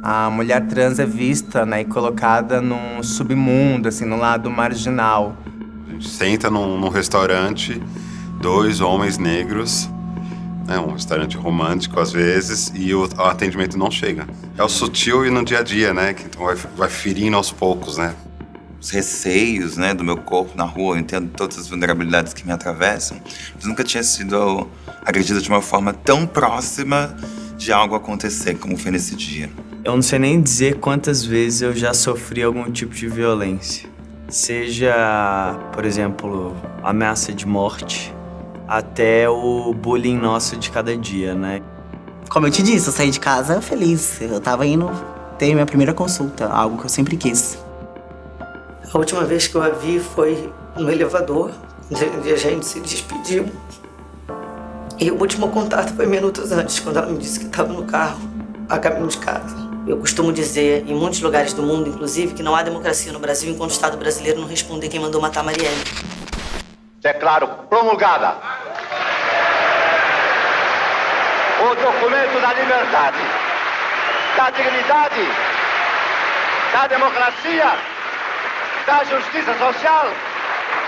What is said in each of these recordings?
A mulher trans é vista, né, e colocada num submundo, assim, no lado marginal. A gente senta num restaurante, dois homens negros, né, um restaurante romântico às vezes, e o atendimento não chega. É o sutil e no dia a dia, né, que então vai ferindo aos poucos, né. Os receios, né, do meu corpo na rua, eu entendo todas as vulnerabilidades que me atravessam, mas nunca tinha sido agredida de uma forma tão próxima de algo acontecer como foi nesse dia. Eu não sei nem dizer quantas vezes eu já sofri algum tipo de violência. Seja, por exemplo, ameaça de morte, até o bullying nosso de cada dia, né? Como eu te disse, eu saí de casa feliz. Eu tava indo ter minha primeira consulta, algo que eu sempre quis. A última vez que eu a vi foi no elevador, onde a gente se despediu. E o último contato foi minutos antes, quando ela me disse que estava no carro, a caminho de casa. Eu costumo dizer, em muitos lugares do mundo, inclusive, que não há democracia no Brasil enquanto o Estado brasileiro não responder quem mandou matar Marielle. Declaro promulgada o documento da liberdade, da dignidade, da democracia, da justiça social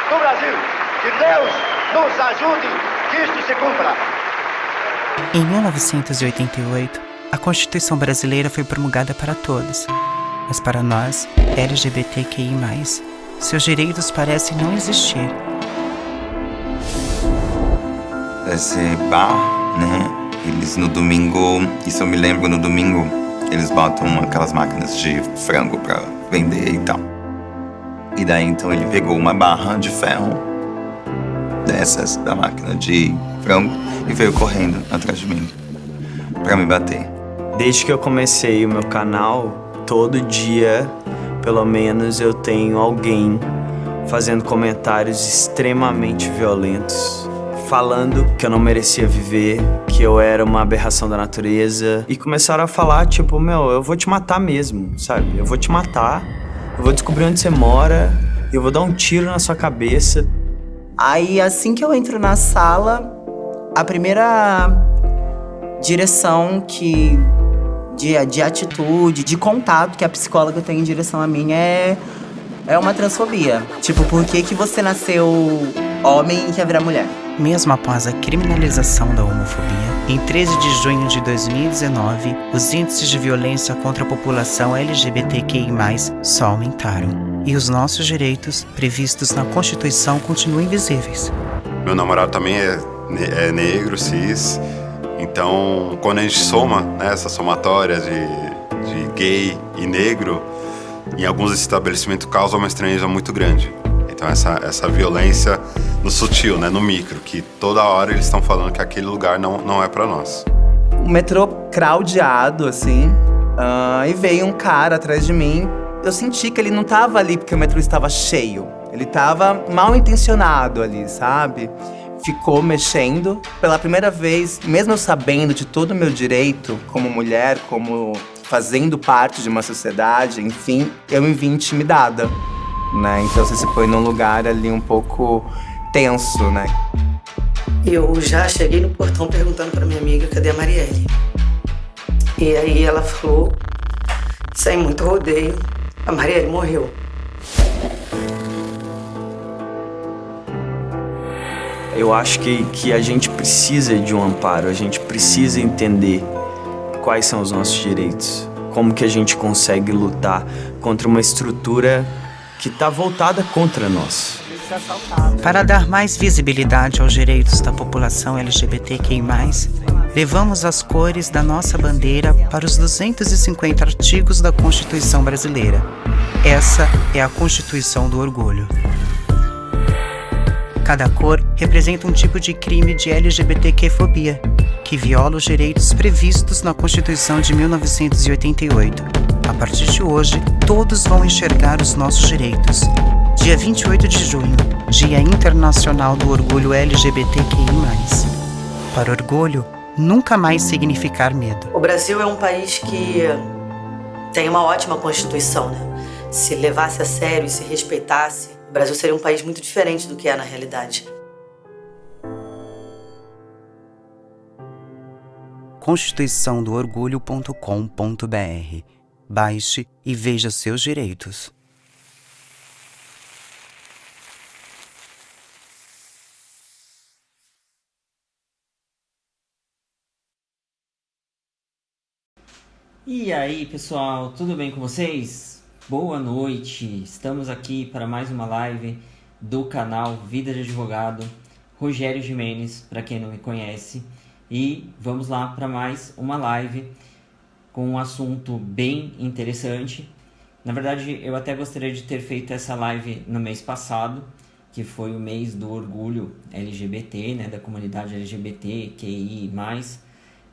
do Brasil. Que Deus nos ajude que isto se cumpra. Em 1988, a Constituição brasileira foi promulgada para todos. Mas para nós, LGBTQI+, seus direitos parecem não existir. Esse bar, né, eles no domingo, isso eu me lembro, no domingo, eles botam aquelas máquinas de frango pra vender e tal. E daí então ele pegou uma barra de ferro dessas, da máquina de frango, e veio correndo atrás de mim pra me bater. Desde que eu comecei o meu canal, todo dia, pelo menos, eu tenho alguém fazendo comentários extremamente violentos, falando que eu não merecia viver, que eu era uma aberração da natureza. E começaram a falar, tipo, meu, eu vou te matar mesmo, sabe? Eu vou te matar, eu vou descobrir onde você mora, eu vou dar um tiro na sua cabeça. Aí, assim que eu entro na sala, a primeira direção de atitude, de contato que a psicóloga tem em direção a mim é uma transfobia. Tipo, por que você nasceu homem e quer virar mulher? Mesmo após a criminalização da homofobia, em 13 de junho de 2019, os índices de violência contra a população LGBTQI+, só aumentaram. E os nossos direitos, previstos na Constituição, continuam invisíveis. Meu namorado também é negro, cis. Então, quando a gente soma, né, essa somatória de gay e negro, em alguns estabelecimentos causa uma estranheza muito grande. Então, essa violência no sutil, né, no micro, que toda hora eles estão falando que aquele lugar não é pra nós. O metrô craudiado, assim, e veio um cara atrás de mim. Eu senti que ele não tava ali porque o metrô estava cheio. Ele tava mal intencionado ali, sabe? Ficou mexendo. Pela primeira vez, mesmo eu sabendo de todo o meu direito como mulher, como fazendo parte de uma sociedade, enfim, eu me vi intimidada, né? Então você se põe num lugar ali um pouco tenso, né? Eu já cheguei no portão perguntando pra minha amiga cadê a Marielle. E aí ela falou, sem muito rodeio, a Marielle morreu. Eu acho que a gente precisa de um amparo, a gente precisa entender quais são os nossos direitos, como que a gente consegue lutar contra uma estrutura que está voltada contra nós. Para dar mais visibilidade aos direitos da população LGBTQI+, levamos as cores da nossa bandeira para os 250 artigos da Constituição brasileira. Essa é a Constituição do Orgulho. Cada cor representa um tipo de crime de LGBTQ-fobia, que viola os direitos previstos na Constituição de 1988. A partir de hoje, todos vão enxergar os nossos direitos. Dia 28 de junho, Dia Internacional do Orgulho LGBTQI+. Para orgulho, nunca mais significar medo. O Brasil é um país que tem uma ótima Constituição, né? Se levasse a sério e se respeitasse, o Brasil seria um país muito diferente do que é na realidade. constituiçãodoorgulho.com.br baixe e veja seus direitos. E aí, pessoal, tudo bem com vocês? Boa noite! Estamos aqui para mais uma live do canal Vida de Advogado, Rogério Gimenez, para quem não me conhece. E vamos lá para mais uma live com um assunto bem interessante. Na verdade, eu até gostaria de ter feito essa live no mês passado, que foi o mês do orgulho LGBT, né, da comunidade LGBT, QI+,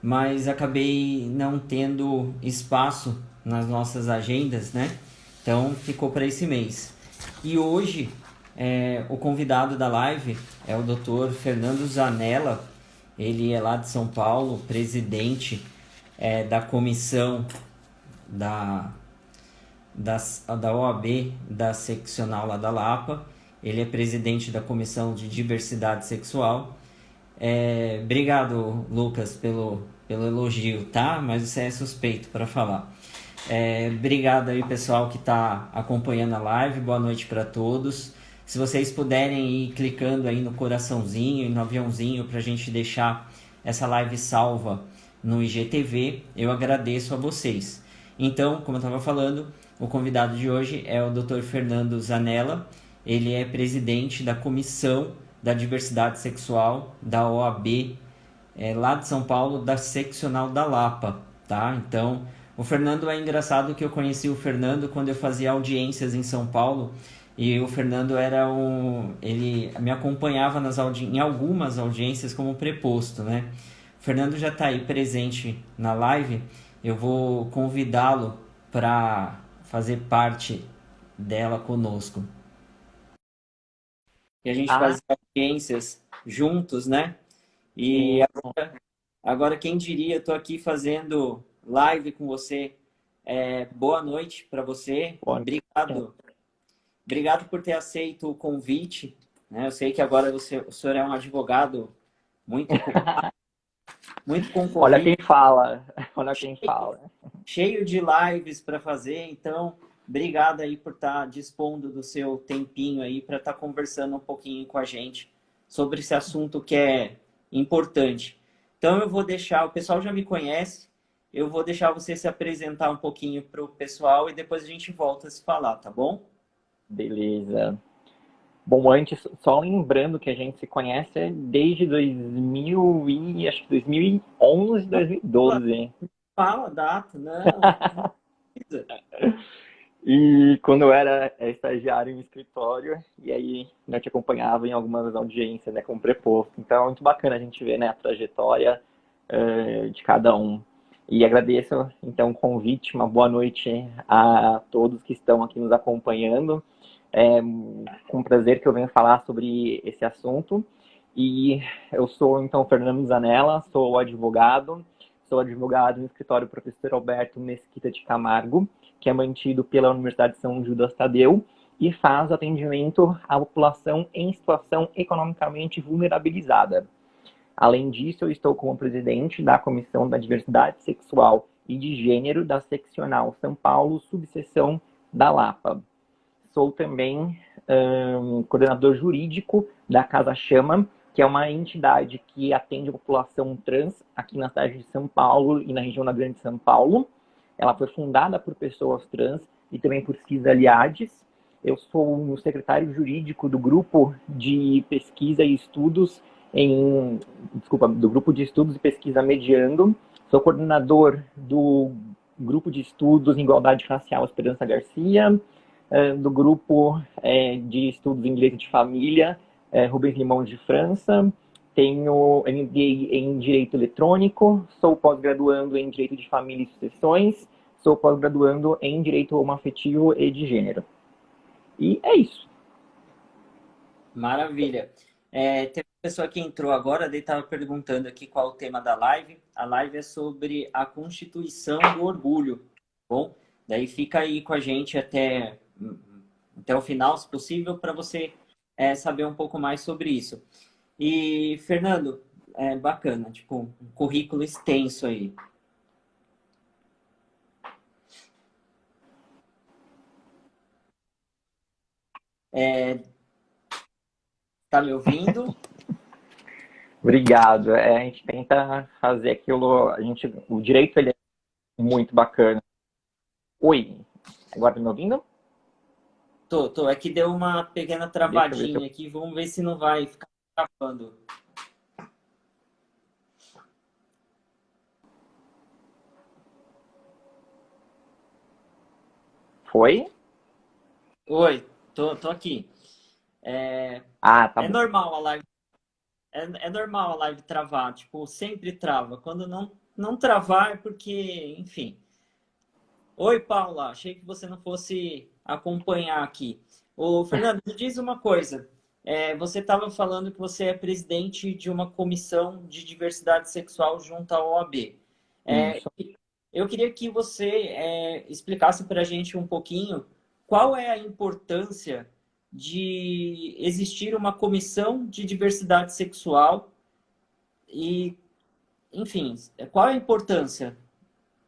mas acabei não tendo espaço nas nossas agendas, né? Então ficou para esse mês. E hoje o convidado da live é o Dr. Fernando Zanella. Ele é lá de São Paulo, presidente da comissão da OAB, da seccional lá da Lapa. Ele é presidente da comissão de diversidade sexual. Obrigado, Lucas, pelo elogio, tá? Mas você é suspeito para falar. Obrigado aí, pessoal, que está acompanhando a live. Boa noite para todos. Se vocês puderem ir clicando aí no coraçãozinho e no aviãozinho para a gente deixar essa live salva no IGTV, eu agradeço a vocês. Então, como eu estava falando, o convidado de hoje é o Dr. Fernando Zanella. Ele é presidente da comissão da diversidade sexual da OAB, lá de São Paulo, da seccional da Lapa, tá? Então, o Fernando é engraçado que eu conheci o Fernando quando eu fazia audiências em São Paulo, e o Fernando ele me acompanhava em algumas audiências como preposto, né? O Fernando já está aí presente na live, eu vou convidá-lo para fazer parte dela conosco. E a gente fazia audiências juntos, né? E agora quem diria, eu tô aqui fazendo live com você. Boa noite para você. Obrigado. Obrigado por ter aceito o convite, né? Eu sei que agora o senhor é um advogado muito muito concorrido. Olha quem fala. Olha quem fala. Cheio de lives para fazer, então obrigado aí por estar dispondo do seu tempinho aí para estar conversando um pouquinho com a gente sobre esse assunto que é importante. Então eu vou deixar, o pessoal já me conhece, eu vou deixar você se apresentar um pouquinho para o pessoal e depois a gente volta a se falar, tá bom? Beleza. Bom, antes, só lembrando que a gente se conhece desde 2011, 2012. Fala a data, não. E quando eu era estagiário em escritório, e aí eu te acompanhava em algumas audiências, né, como preposto. Então é muito bacana a gente ver, né, a trajetória de cada um. E agradeço, então, o convite, uma boa noite a todos que estão aqui nos acompanhando. É com prazer que eu venho falar sobre esse assunto. E eu sou, então, Fernando Zanella, sou advogado no escritório Professor Alberto Mesquita de Camargo, que é mantido pela Universidade de São Judas Tadeu e faz atendimento à população em situação economicamente vulnerabilizada. Além disso, eu estou como presidente da Comissão da Diversidade Sexual e de Gênero da Seccional São Paulo, subseção da Lapa. Sou também coordenador jurídico da Casa Chama, que é uma entidade que atende a população trans aqui na cidade de São Paulo e na região da Grande São Paulo. Ela foi fundada por pessoas trans e também por Cis Aliades. Eu sou o secretário jurídico do grupo de pesquisa e estudos do grupo de estudos e pesquisa Mediando. Sou coordenador do grupo de estudos em igualdade racial Esperança Garcia, do grupo de estudos em direito de família Rubens Limões de França. Tenho MBA em Direito Eletrônico, sou pós-graduando em Direito de Família e Sucessões, sou pós-graduando em Direito Homoafetivo e de Gênero. E é isso. Maravilha. Tem uma pessoa que entrou agora, ele estava perguntando aqui qual é o tema da live. A live é sobre a Constituição do Orgulho. Bom, daí fica aí com a gente até o final, se possível, para você saber um pouco mais sobre isso. E, Fernando, bacana, tipo, um currículo extenso aí. Tá me ouvindo? Obrigado. A gente tenta fazer aquilo, o direito ele é muito bacana. Oi, agora tá me ouvindo? Tô. É que deu uma pequena Deixa eu ver se travadinha aqui. Vamos ver se não vai ficar travando. Foi? Oi, tô aqui. Ah, tá É bom. normal a live. É normal a live travar. Tipo, sempre trava. Quando não travar é porque, enfim. Oi, Paula. Achei que você não fosse acompanhar aqui. Ô, Fernando, me diz uma coisa. Você estava falando que você é presidente de uma comissão de diversidade sexual junto à OAB. É, Isso. eu queria que você explicasse para a gente um pouquinho qual é a importância de existir uma comissão de diversidade sexual e, enfim, qual é a importância?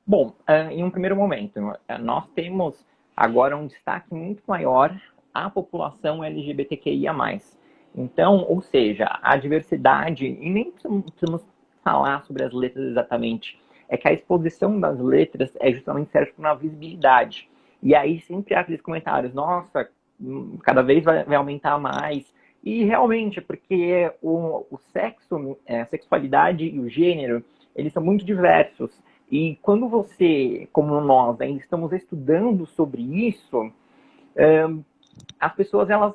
Bom, em um primeiro momento, nós temos agora um destaque muito maior à população LGBTQIA+. Então, ou seja, a diversidade, e nem precisamos falar sobre as letras exatamente, é que a exposição das letras é justamente serve para uma visibilidade. E aí sempre há aqueles comentários, nossa, cada vez vai aumentar mais. E realmente, porque o sexo, a sexualidade e o gênero, eles são muito diversos. E quando você, como nós, ainda estamos estudando sobre isso, as pessoas, elas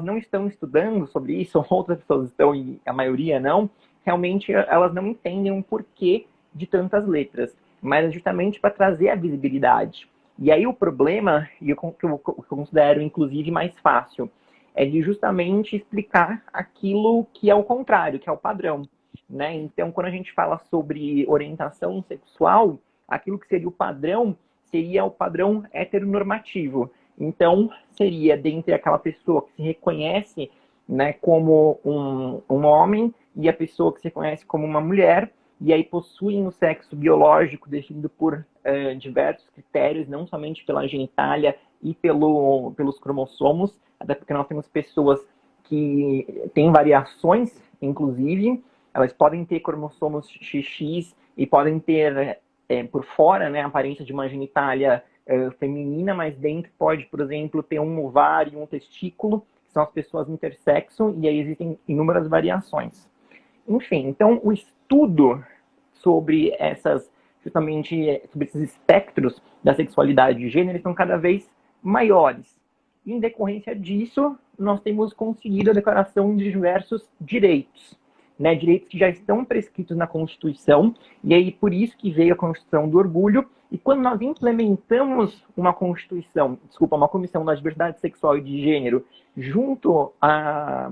não estão estudando sobre isso, outras pessoas estão, e a maioria não, realmente elas não entendem o porquê de tantas letras, mas é justamente para trazer a visibilidade. E aí o problema, e eu considero inclusive mais fácil, é de justamente explicar aquilo que é o contrário, que é o padrão. Né? Então, quando a gente fala sobre orientação sexual, aquilo que seria o padrão heteronormativo. Então, seria dentre aquela pessoa que se reconhece, né, como um homem e a pessoa que se reconhece como uma mulher, e aí possuem o sexo biológico definido por diversos critérios, não somente pela genitália e pelos cromossomos, até porque nós temos pessoas que têm variações, inclusive, elas podem ter cromossomos XX e podem ter por fora, né, a aparência de uma genitália feminina, mas dentro pode, por exemplo, ter um ovário e um testículo, que são as pessoas intersexo, e aí existem inúmeras variações. Enfim, então o estudo sobre justamente sobre esses espectros da sexualidade e gênero estão cada vez maiores. E, em decorrência disso, nós temos conseguido a declaração de diversos direitos. Né, direitos que já estão prescritos na Constituição, e aí por isso que veio a Constituição do Orgulho, e quando nós implementamos uma comissão da diversidade sexual e de gênero, junto a,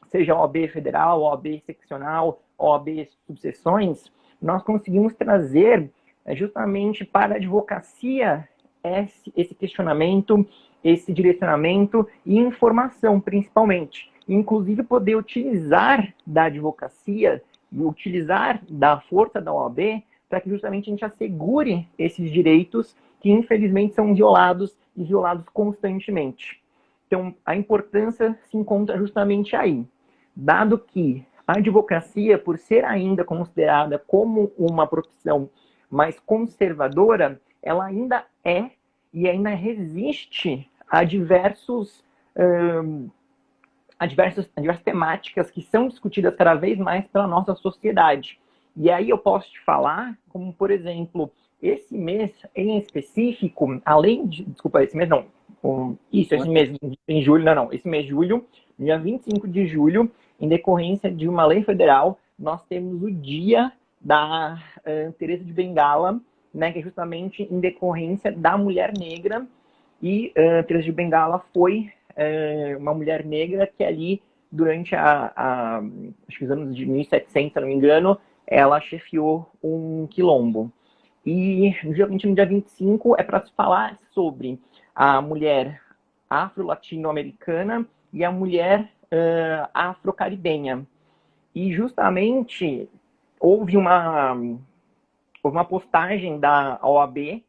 seja a OAB federal, OAB seccional, OAB subseções, nós conseguimos trazer justamente para a advocacia esse questionamento, esse direcionamento e informação, principalmente. Inclusive poder utilizar da advocacia, utilizar da força da OAB, para que justamente a gente assegure esses direitos que infelizmente são violados e violados constantemente. Então, a importância se encontra justamente aí. Dado que a advocacia, por ser ainda considerada como uma profissão mais conservadora, ela ainda e ainda resiste a diversas temáticas que são discutidas cada vez mais pela nossa sociedade. E aí eu posso te falar, como por exemplo, esse mês em específico, além de... Desculpa, esse mês não. Esse mês em julho, esse mês de julho, dia 25 de julho, em decorrência de uma lei federal, nós temos o dia da Teresa de Bengala, né, que é justamente em decorrência da mulher negra, e Teresa de Bengala foi uma mulher negra que ali, durante acho que os anos de 1700, se não me engano, ela chefiou um quilombo. E no dia 25 é para se falar sobre a mulher afro-latino-americana e a mulher afro-caribenha. E justamente houve uma postagem da OAB,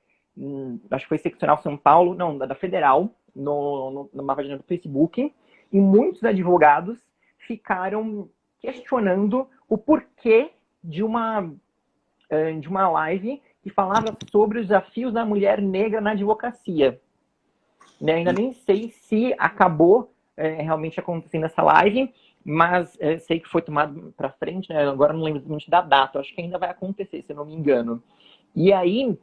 acho que foi seccional São Paulo, não, da Federal, numa página do Facebook, e muitos advogados ficaram questionando o porquê de uma live que falava sobre os desafios da mulher negra na advocacia. Né? Ainda nem sei se acabou realmente acontecendo essa live, mas sei que foi tomado para frente, né? Agora não lembro exatamente da data, acho que ainda vai acontecer, se eu não me engano. E aí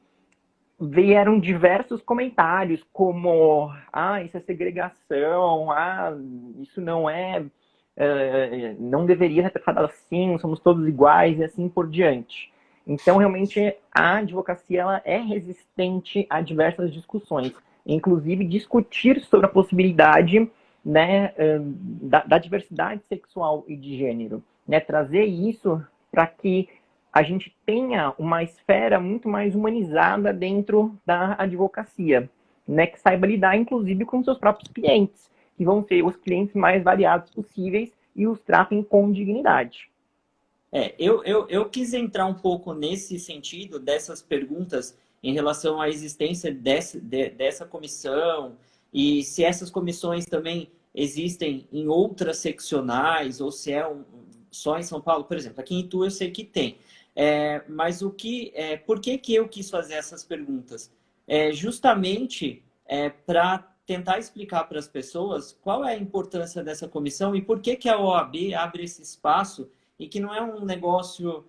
vieram diversos comentários como, isso é segregação, isso não deveria ser tratado assim, somos todos iguais e assim por diante. Então, realmente, a advocacia ela é resistente a diversas discussões, inclusive discutir sobre a possibilidade, né, da diversidade sexual e de gênero, né, trazer isso para que a gente tenha uma esfera muito mais humanizada dentro da advocacia, né, que saiba lidar, inclusive, com seus próprios clientes, que vão ser os clientes mais variados possíveis e os tratem com dignidade. Eu quis entrar um pouco nesse sentido, dessas perguntas em relação à existência dessa comissão e se essas comissões também existem em outras seccionais ou se só em São Paulo, por exemplo. Aqui em Itu eu sei que tem. Mas por que eu quis fazer essas perguntas? Justamente para tentar explicar para as pessoas qual é a importância dessa comissão e por que a OAB abre esse espaço e que não é um negócio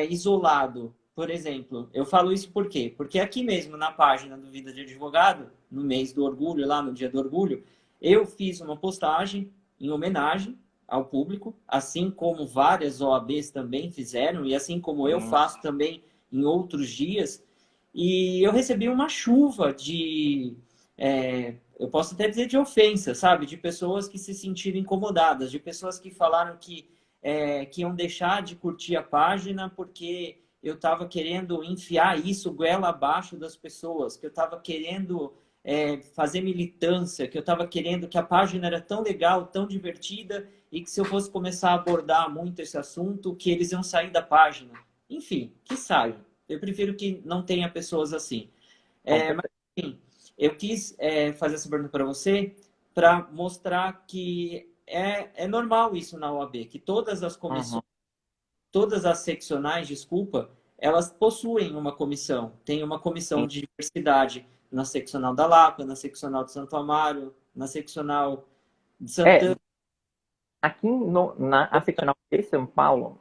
isolado. Por exemplo, eu falo isso por quê? Porque aqui mesmo na página do Vida de Advogado, no mês do orgulho, lá no dia do orgulho, eu fiz uma postagem em homenagem ao público, assim como várias OABs também fizeram, e assim como eu faço também em outros dias, e eu recebi uma chuva de, eu posso até dizer de ofensa, sabe? De pessoas que se sentiram incomodadas, de pessoas que falaram que iam deixar de curtir a página porque eu estava querendo enfiar isso goela abaixo das pessoas, que eu estava querendo fazer militância, que eu estava querendo que a página era tão legal, tão divertida, e que se eu fosse começar a abordar muito esse assunto, que eles iam sair da página. Enfim, que saiam. Eu prefiro que não tenha pessoas assim. Mas, enfim, eu quis fazer essa pergunta para você para mostrar que é normal isso na OAB, que todas as comissões, todas as seccionais, desculpa, elas possuem uma comissão. Tem uma comissão de diversidade na seccional da Lapa, na seccional de Santo Amaro, na seccional de Santana. Aqui na seccional de São Paulo...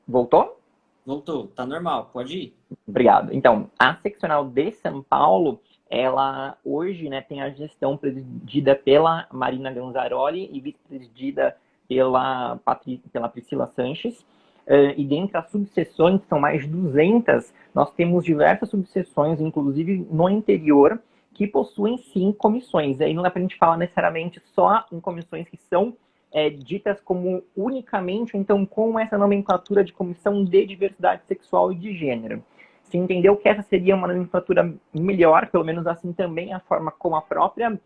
Voltou? Voltou, tá normal, pode ir. Obrigado. Então, a seccional de São Paulo, ela hoje, né, tem a gestão presidida pela Marina Ganzaroli e vice-presidida pela Priscila Sanches. E dentre as subseções, que são mais de 200, nós temos diversas subseções, inclusive no interior, que possuem, sim, comissões. Aí não dá para a gente falar necessariamente só em comissões que são ditas como unicamente, então, com essa nomenclatura de comissão de diversidade sexual e de gênero. Se entendeu que essa seria uma nomenclatura melhor, pelo menos assim também a forma como a própria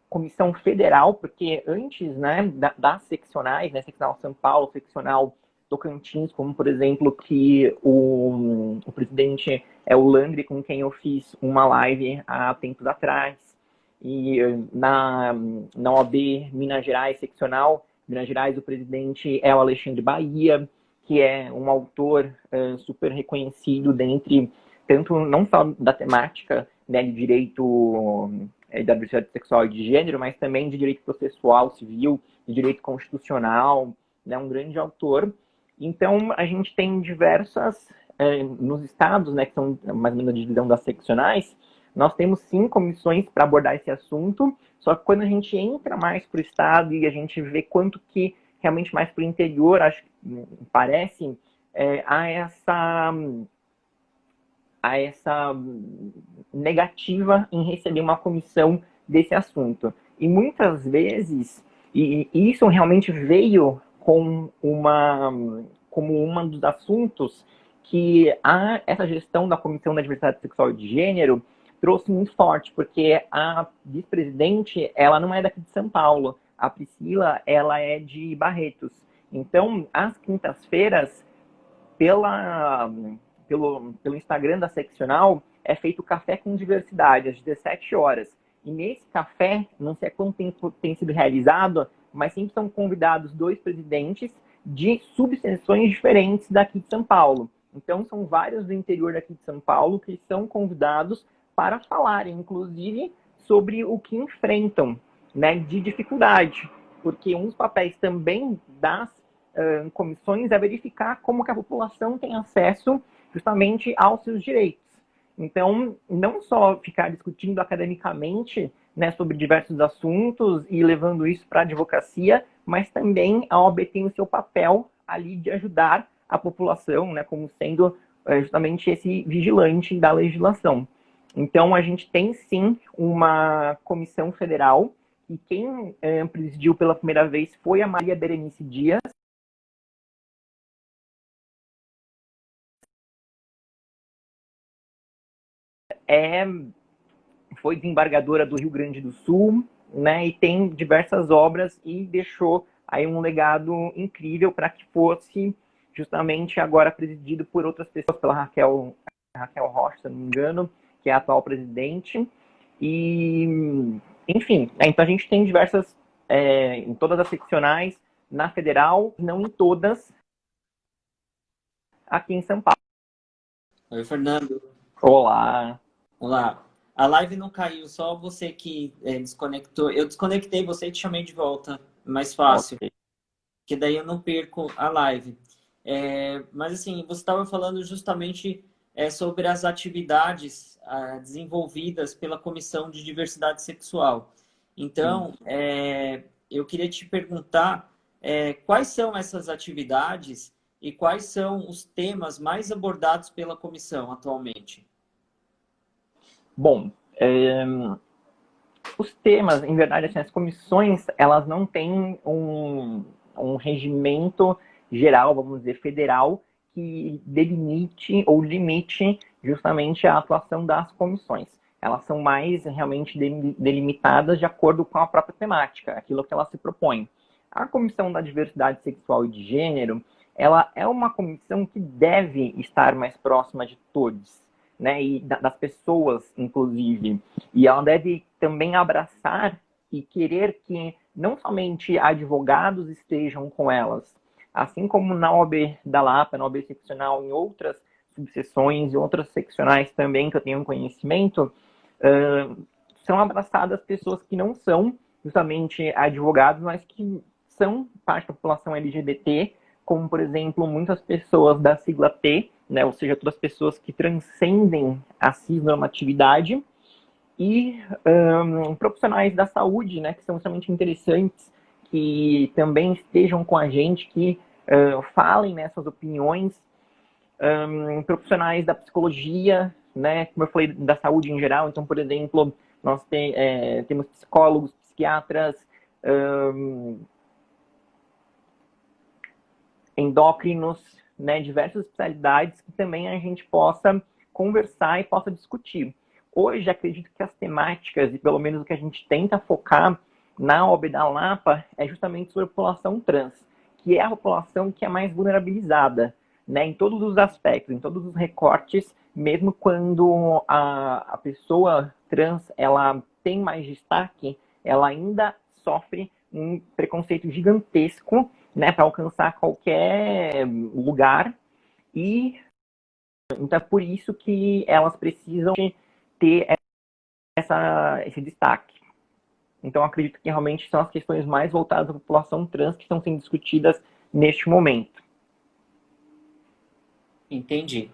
Comissão Federal, porque antes, né, das seccionais, né, seccional São Paulo, seccional Tocantins, como por exemplo que o presidente é o Landry, com quem eu fiz uma live há tempos atrás, e na OAB Minas Gerais seccional, Minas Gerais, o presidente é o Alexandre Bahia, que é um autor super reconhecido dentre, tanto não só da temática, né, de direito da diversidade sexual e de gênero, mas também de direito processual civil, de direito constitucional, né, um grande autor. Então, a gente tem diversas, nos estados, né, que são mais ou menos a divisão das seccionais, nós temos sim comissões para abordar esse assunto, só que quando a gente entra mais para o estado e a gente vê quanto que realmente mais para o interior, acho que parece, há essa negativa em receber uma comissão desse assunto. E muitas vezes, e isso realmente veio como um dos assuntos que essa gestão da Comissão da Diversidade Sexual e de Gênero trouxe muito forte, porque a vice-presidente, ela não é daqui de São Paulo, a Priscila, ela é de Barretos. Então, às quintas-feiras, pelo Instagram da seccional, é feito café com diversidade, às 17 horas. E nesse café, não sei há quanto tempo tem sido realizado, mas sempre são convidados 2 presidentes de subseções diferentes daqui de São Paulo. Então, são vários do interior daqui de São Paulo que são convidados para falarem, inclusive, sobre o que enfrentam, né, de dificuldade. Porque um dos papéis também das comissões é verificar como que a população tem acesso justamente aos seus direitos. Então, não só ficar discutindo academicamente, né, sobre diversos assuntos e levando isso para a advocacia, mas também a OAB tem o seu papel ali de ajudar a população, né, como sendo justamente esse vigilante da legislação. Então, a gente tem sim uma comissão federal e quem presidiu pela primeira vez foi a Maria Berenice Dias. Foi desembargadora do Rio Grande do Sul, né, e tem diversas obras e deixou aí um legado incrível para que fosse justamente agora presidido por outras pessoas, pela Raquel Rocha, se não me engano, que é a atual presidente. E, enfim, então a gente tem diversas, em todas as seccionais, na federal, não em todas, aqui em São Paulo. Oi, Fernando. Olá. Olá. A live não caiu, só você que desconectou. Eu desconectei você e te chamei de volta. Mais fácil. Okay. Que daí eu não perco a live. Mas assim, você estava falando justamente sobre as atividades desenvolvidas pela Comissão de Diversidade Sexual. Então, eu queria te perguntar quais são essas atividades e quais são os temas mais abordados pela comissão atualmente? Bom, os temas, em verdade, assim, as comissões, elas não têm um regimento geral, vamos dizer, federal, que delimite ou limite justamente a atuação das comissões. Elas são mais realmente delimitadas de acordo com a própria temática, aquilo que ela se propõe. A Comissão da Diversidade Sexual e de Gênero, ela é uma comissão que deve estar mais próxima de todos, né, e das pessoas, inclusive. E ela deve também abraçar e querer que não somente advogados estejam com elas, assim como na OAB da Lapa, na OAB seccional, em outras subseções e outras seccionais também que eu tenho conhecimento, são abraçadas pessoas que não são justamente advogados, mas que são parte da população LGBT, como, por exemplo, muitas pessoas da sigla T, né, ou seja, todas as pessoas que transcendem a cisnormatividade, e profissionais da saúde, né, que são extremamente interessantes, que também estejam com a gente, que falem nessas opiniões, profissionais da psicologia, né, como eu falei, da saúde em geral. Então, por exemplo, nós temos psicólogos, psiquiatras, endócrinos, né, diversas especialidades que também a gente possa conversar e possa discutir. Hoje, acredito que as temáticas, e pelo menos o que a gente tenta focar na OAB da Lapa, é justamente sobre a população trans, que é a população que é mais vulnerabilizada, né, em todos os aspectos, em todos os recortes, mesmo quando a pessoa trans ela tem mais destaque, ela ainda sofre um preconceito gigantesco, né, para alcançar qualquer lugar, e então é por isso que elas precisam ter esse destaque. Então, acredito que realmente são as questões mais voltadas à população trans que estão sendo discutidas neste momento. Entendi.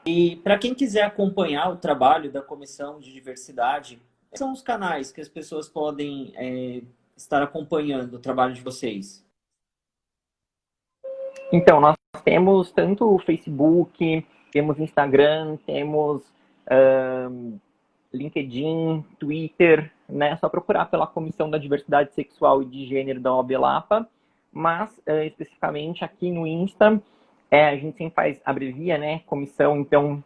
E para quem quiser acompanhar o trabalho da Comissão de Diversidade, quais são os canais que as pessoas podem estar acompanhando o trabalho de vocês? Então, nós temos tanto o Facebook, temos Instagram, temos LinkedIn, Twitter, né? Só procurar pela Comissão da Diversidade Sexual e de Gênero da OAB Lapa, mas especificamente aqui no Insta, a gente sempre abrevia, né? Comissão, então,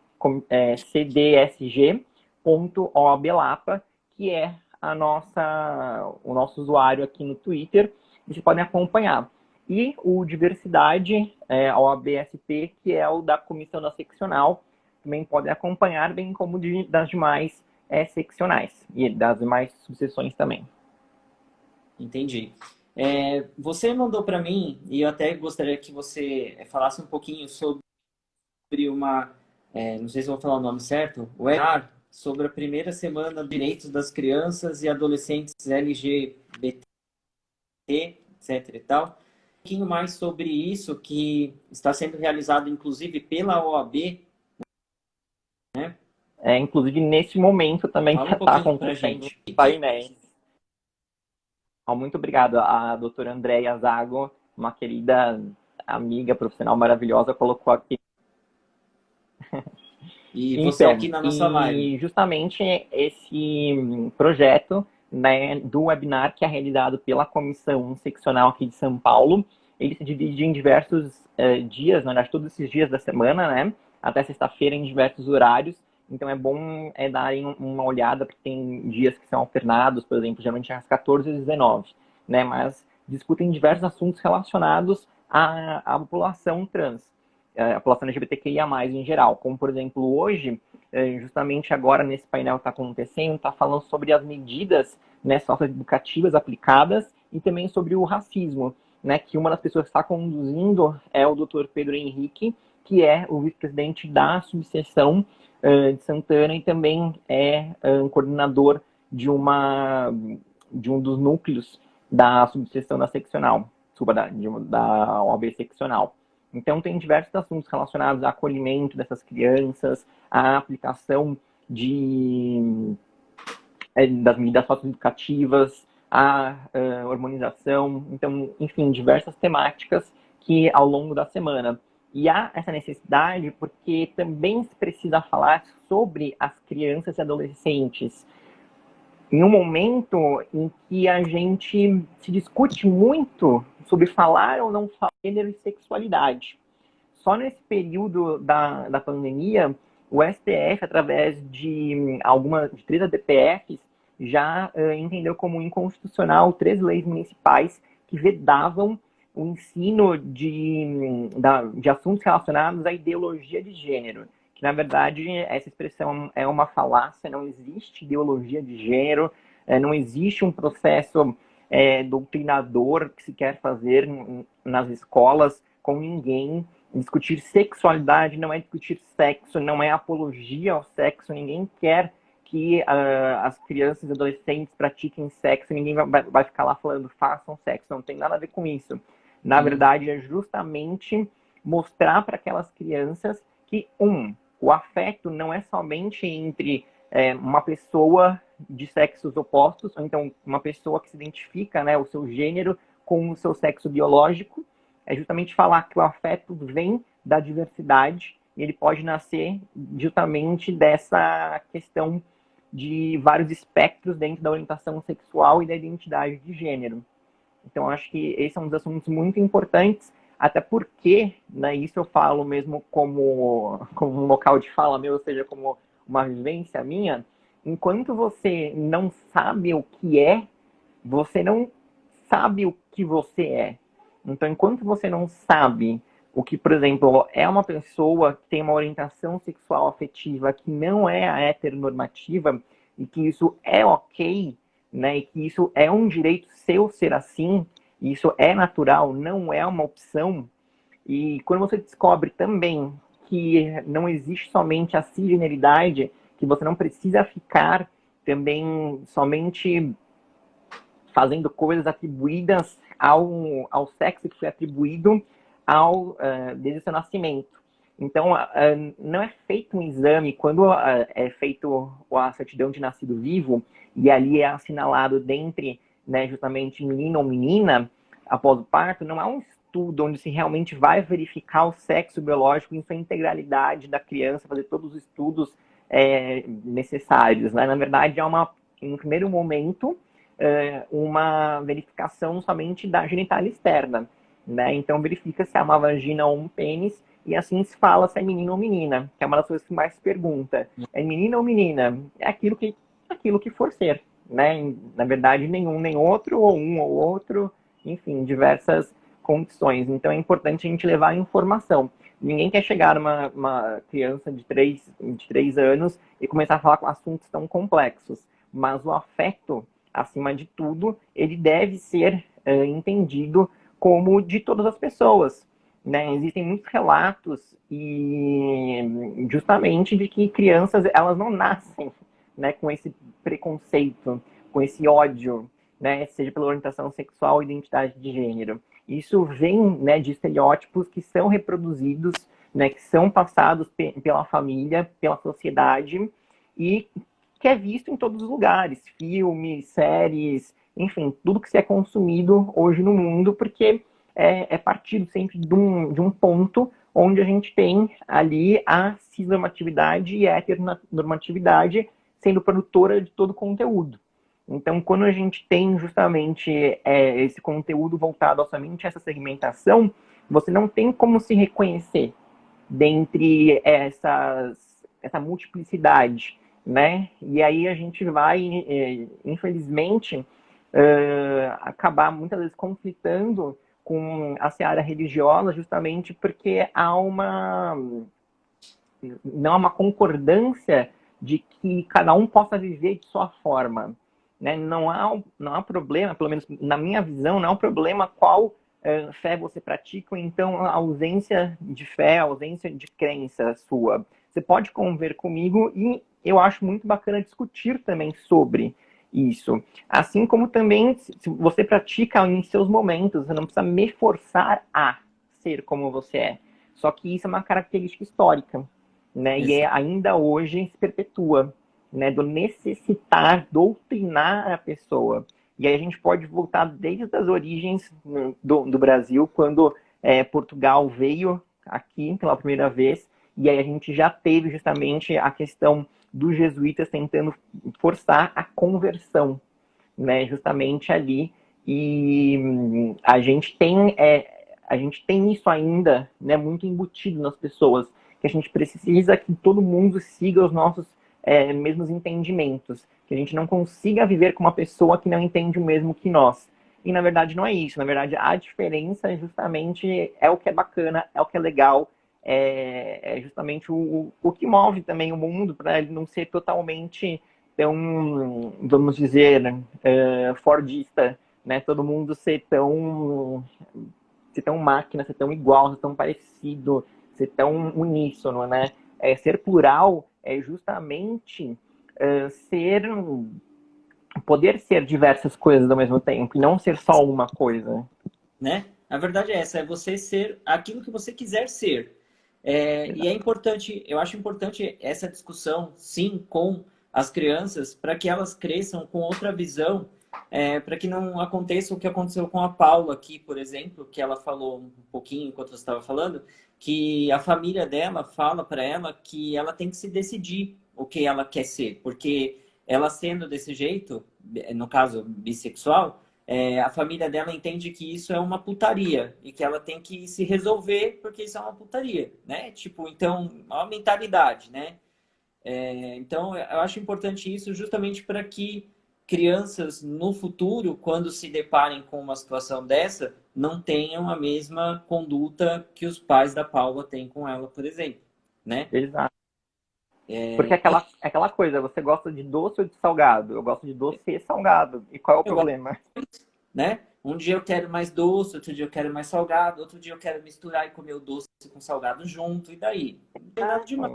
cdsg.oablapa, que é o nosso usuário aqui no Twitter, e vocês podem acompanhar. E o Diversidade, a OABSP, que é o da Comissão da Seccional, também podem acompanhar, bem como das demais seccionais e das demais subseções também. Entendi. Você mandou para mim, e eu até gostaria que você falasse um pouquinho sobre uma, não sei se eu vou falar o nome certo, o webinar sobre a primeira semana de direitos das crianças e adolescentes LGBT, etc e tal. Um pouquinho mais sobre isso, que está sendo realizado, inclusive, pela OAB, né? Inclusive, nesse momento também Fala um está pouquinho pra acontecendo gente. painéis. Muito obrigado. A doutora Andréia Zago, uma querida amiga profissional maravilhosa, colocou aqui. E você aqui na nossa live. E justamente esse projeto, né, do webinar que é realizado pela Comissão Seccional aqui de São Paulo, ele se divide em diversos dias, na verdade, todos esses dias da semana, né, até sexta-feira em diversos horários. Então é bom darem uma olhada, porque tem dias que são alternados, por exemplo, geralmente às 14 e 19, né, mas discutem diversos assuntos relacionados à população trans, a população LGBTQIA+, em geral. Como, por exemplo, hoje, justamente agora nesse painel que está acontecendo, está falando sobre as medidas, né, socioeducativas aplicadas e também sobre o racismo, né, que uma das pessoas que está conduzindo é o Dr. Pedro Henrique, que é o vice-presidente da subseção de Santana e também é coordenador de um dos núcleos da subseção da seccional, da OAB seccional. Então, tem diversos assuntos relacionados ao acolhimento dessas crianças, à aplicação das medidas socioeducativas, à hormonização, então, enfim, diversas temáticas que ao longo da semana. E há essa necessidade porque também se precisa falar sobre as crianças e adolescentes em um momento em que a gente se discute muito sobre falar ou não falar de gênero e sexualidade. Só nesse período da pandemia, o STF, através de 3 ADPFs, já entendeu como inconstitucional 3 leis municipais que vedavam o ensino de assuntos relacionados à ideologia de gênero. Que, na verdade, essa expressão é uma falácia, não existe ideologia de gênero, não existe um processo doutrinador que se quer fazer nas escolas com ninguém. Discutir sexualidade não é discutir sexo, não é apologia ao sexo, ninguém quer que as crianças e adolescentes pratiquem sexo, ninguém vai ficar lá falando façam sexo, não tem nada a ver com isso. Na verdade, é justamente mostrar para aquelas crianças que, o afeto não é somente entre uma pessoa de sexos opostos, ou então uma pessoa que se identifica, né, o seu gênero com o seu sexo biológico, é justamente falar que o afeto vem da diversidade e ele pode nascer justamente dessa questão de vários espectros dentro da orientação sexual e da identidade de gênero. Então, acho que esse é um dos assuntos muito importantes, até porque, né, isso eu falo mesmo como um local de fala meu, ou seja, como uma vivência minha, enquanto você não sabe o que é, você não sabe o que você é. Então, enquanto você não sabe o que, por exemplo, é uma pessoa que tem uma orientação sexual afetiva que não é a heteronormativa, e que isso é ok, né, e que isso é um direito seu ser assim, isso é natural, não é uma opção. E quando você descobre também que não existe somente a cisgeneridade, que você não precisa ficar também somente fazendo coisas atribuídas ao sexo que foi atribuído desde o seu nascimento. Então, não é feito um exame, quando é feito a certidão de nascido vivo, e ali é assinalado dentre, né, justamente menino ou menina, após o parto, não há um estudo onde se realmente vai verificar o sexo biológico em sua integralidade da criança, fazer todos os estudos necessários, né? Na verdade, em um primeiro momento, uma verificação somente da genitália externa, né? Então, verifica se há uma vagina ou um pênis, e assim se fala se é menino ou menina, que é uma das coisas que mais se pergunta. É menina ou menina? É aquilo que for ser, né? Na verdade, nenhum nem outro, ou um ou outro, enfim, diversas condições. Então é importante a gente levar a informação. Ninguém quer chegar uma criança de 3 anos e começar a falar com assuntos tão complexos. Mas o afeto, acima de tudo, ele deve ser entendido como de todas as pessoas. Né? Existem muitos relatos e justamente de que crianças elas não nascem, né, com esse preconceito, com esse ódio, né, seja pela orientação sexual ou identidade de gênero. Isso vem, né, de estereótipos que são reproduzidos, né, que são passados pela família, pela sociedade e que é visto em todos os lugares, filmes, séries, enfim, tudo que se é consumido hoje no mundo, porque é partido sempre de um ponto onde a gente tem ali a cisnormatividade e a heteronormatividade sendo produtora de todo o conteúdo. Então, quando a gente tem justamente esse conteúdo voltado somente a essa segmentação, você não tem como se reconhecer dentre essa multiplicidade, né? E aí a gente vai, infelizmente, acabar muitas vezes conflitando com a seara religiosa, justamente porque não há uma concordância de que cada um possa viver de sua forma. Né? Não há problema, pelo menos na minha visão, não há um problema qual fé você pratica, ou então a ausência de fé, a ausência de crença sua. Você pode conviver comigo e eu acho muito bacana discutir também sobre isso. Assim como também, se você pratica em seus momentos, você não precisa me forçar a ser como você é. Só que isso é uma característica histórica, né? E ainda hoje se perpetua, né? Do necessitar doutrinar a pessoa. E aí a gente pode voltar desde as origens do Brasil, quando Portugal veio aqui pela primeira vez, e aí a gente já teve justamente a questão dos jesuítas tentando forçar a conversão, né, justamente ali. E a gente tem isso ainda, né, muito embutido nas pessoas, que a gente precisa que todo mundo siga os nossos mesmos entendimentos, que a gente não consiga viver com uma pessoa que não entende o mesmo que nós. E na verdade não é isso, na verdade a diferença justamente é o que é bacana, é o que é legal, é justamente o que move também o mundo, para ele não ser totalmente tão, vamos dizer, fordista, né? Todo mundo ser tão máquina, ser tão igual, ser tão parecido, ser tão uníssono, né? Ser plural é justamente poder ser diversas coisas ao mesmo tempo, e não ser só uma coisa. Né? A verdade é essa, é você ser aquilo que você quiser ser. E é importante, eu acho importante essa discussão, sim, com as crianças, para que elas cresçam com outra visão, para que não aconteça o que aconteceu com a Paula aqui, por exemplo, que ela falou um pouquinho enquanto você estava falando, que a família dela fala para ela que ela tem que se decidir o que ela quer ser, porque ela sendo desse jeito, no caso bissexual, a família dela entende que isso é uma putaria e que ela tem que se resolver porque isso é uma putaria, né? Tipo, então, a mentalidade, né? Então, eu acho importante isso justamente para que crianças no futuro, quando se deparem com uma situação dessa, não tenham a mesma conduta que os pais da Paula têm com ela, por exemplo, né? Exato. Porque aquela coisa, você gosta de doce ou de salgado? Eu gosto de doce e salgado. E qual é o problema? Né? Um dia eu quero mais doce, outro dia eu quero mais salgado, outro dia eu quero misturar e comer o doce com salgado junto, e daí? Não tem nada demais,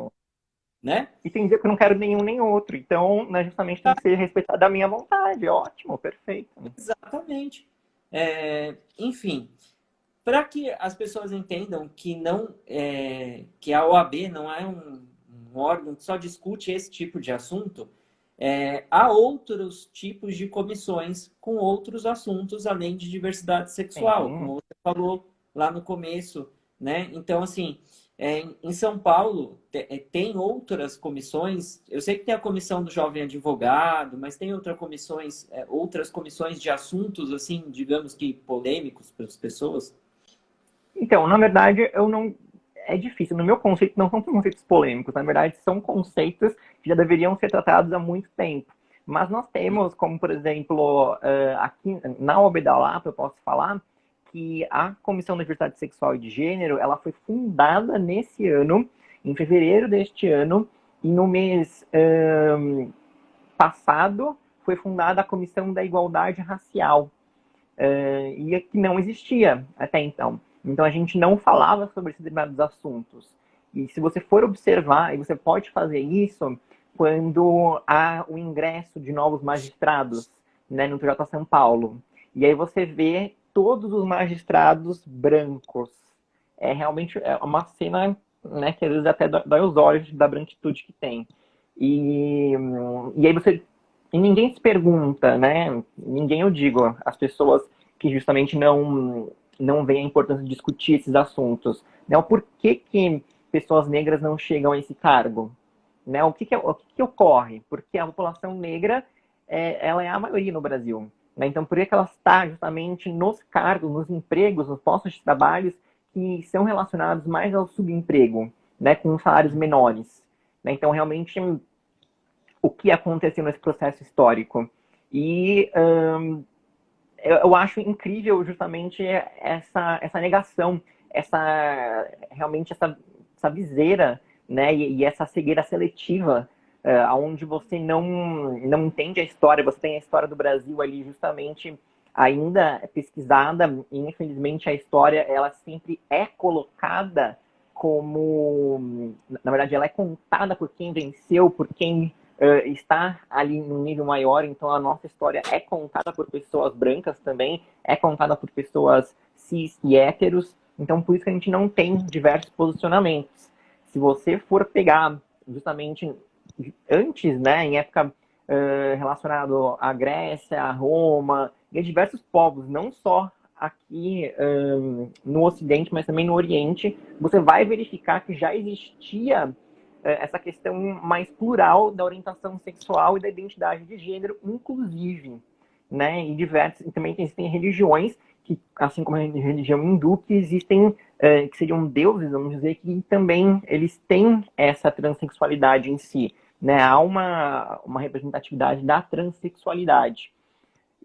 né? E tem dia que eu não quero nenhum nem outro. Então, né, justamente tem que ser respeitada a minha vontade. Ótimo, perfeito. Exatamente. Enfim, para que as pessoas entendam que que a OAB não é um órgão que só discute esse tipo de assunto, há outros tipos de comissões com outros assuntos, além de diversidade sexual, como você falou lá no começo, né? Então, assim, em São Paulo, tem outras comissões. Eu sei que tem a comissão do jovem advogado, mas tem outras comissões de assuntos, assim, digamos que polêmicos para as pessoas. Então, na verdade, é difícil. No meu conceito, não são conceitos polêmicos. Na verdade, são conceitos que já deveriam ser tratados há muito tempo. Mas nós temos, como por exemplo, aqui na OAB da Lapa, eu posso falar, que a Comissão de Diversidade Sexual e de Gênero, ela foi fundada nesse ano, em fevereiro deste ano, e no mês passado foi fundada a Comissão da Igualdade Racial, e que não existia até então. Então a gente não falava sobre esses determinados assuntos. E se você for observar, e você pode fazer isso quando há o ingresso de novos magistrados, né, no TJ São Paulo. E aí você vê todos os magistrados brancos. É realmente uma cena, né, que às vezes até dói os olhos da branquitude que tem. E aí e ninguém se pergunta, né? Ninguém, eu digo, as pessoas que justamente não veem a importância de discutir esses assuntos. Né? O porquê que pessoas negras não chegam a esse cargo? Né? O que ocorre? Porque a população negra ela é a maioria no Brasil. Né? Então, por que ela está justamente nos cargos, nos empregos, nos postos de trabalho que são relacionados mais ao subemprego, né? Com salários menores? Né? Então, realmente, o que aconteceu nesse processo histórico? E eu acho incrível justamente essa negação, realmente essa viseira, né? E essa cegueira seletiva, onde você não entende a história, você tem a história do Brasil ali justamente ainda pesquisada, e infelizmente a história ela sempre é colocada como, na verdade, ela é contada por quem venceu, por quem está ali num nível maior. Então a nossa história é contada por pessoas brancas também, é contada por pessoas cis e héteros. Então por isso que a gente não tem diversos posicionamentos. Se você for pegar justamente antes, né, em época relacionado à Grécia, a Roma, e a diversos povos, não só aqui no Ocidente, mas também no Oriente, você vai verificar que já existia essa questão mais plural da orientação sexual e da identidade de gênero, inclusive, né? E também existem religiões que, assim como a religião hindu, que existem, que seriam deuses, vamos dizer, que também eles têm essa transexualidade em si, né? Há uma representatividade da transexualidade.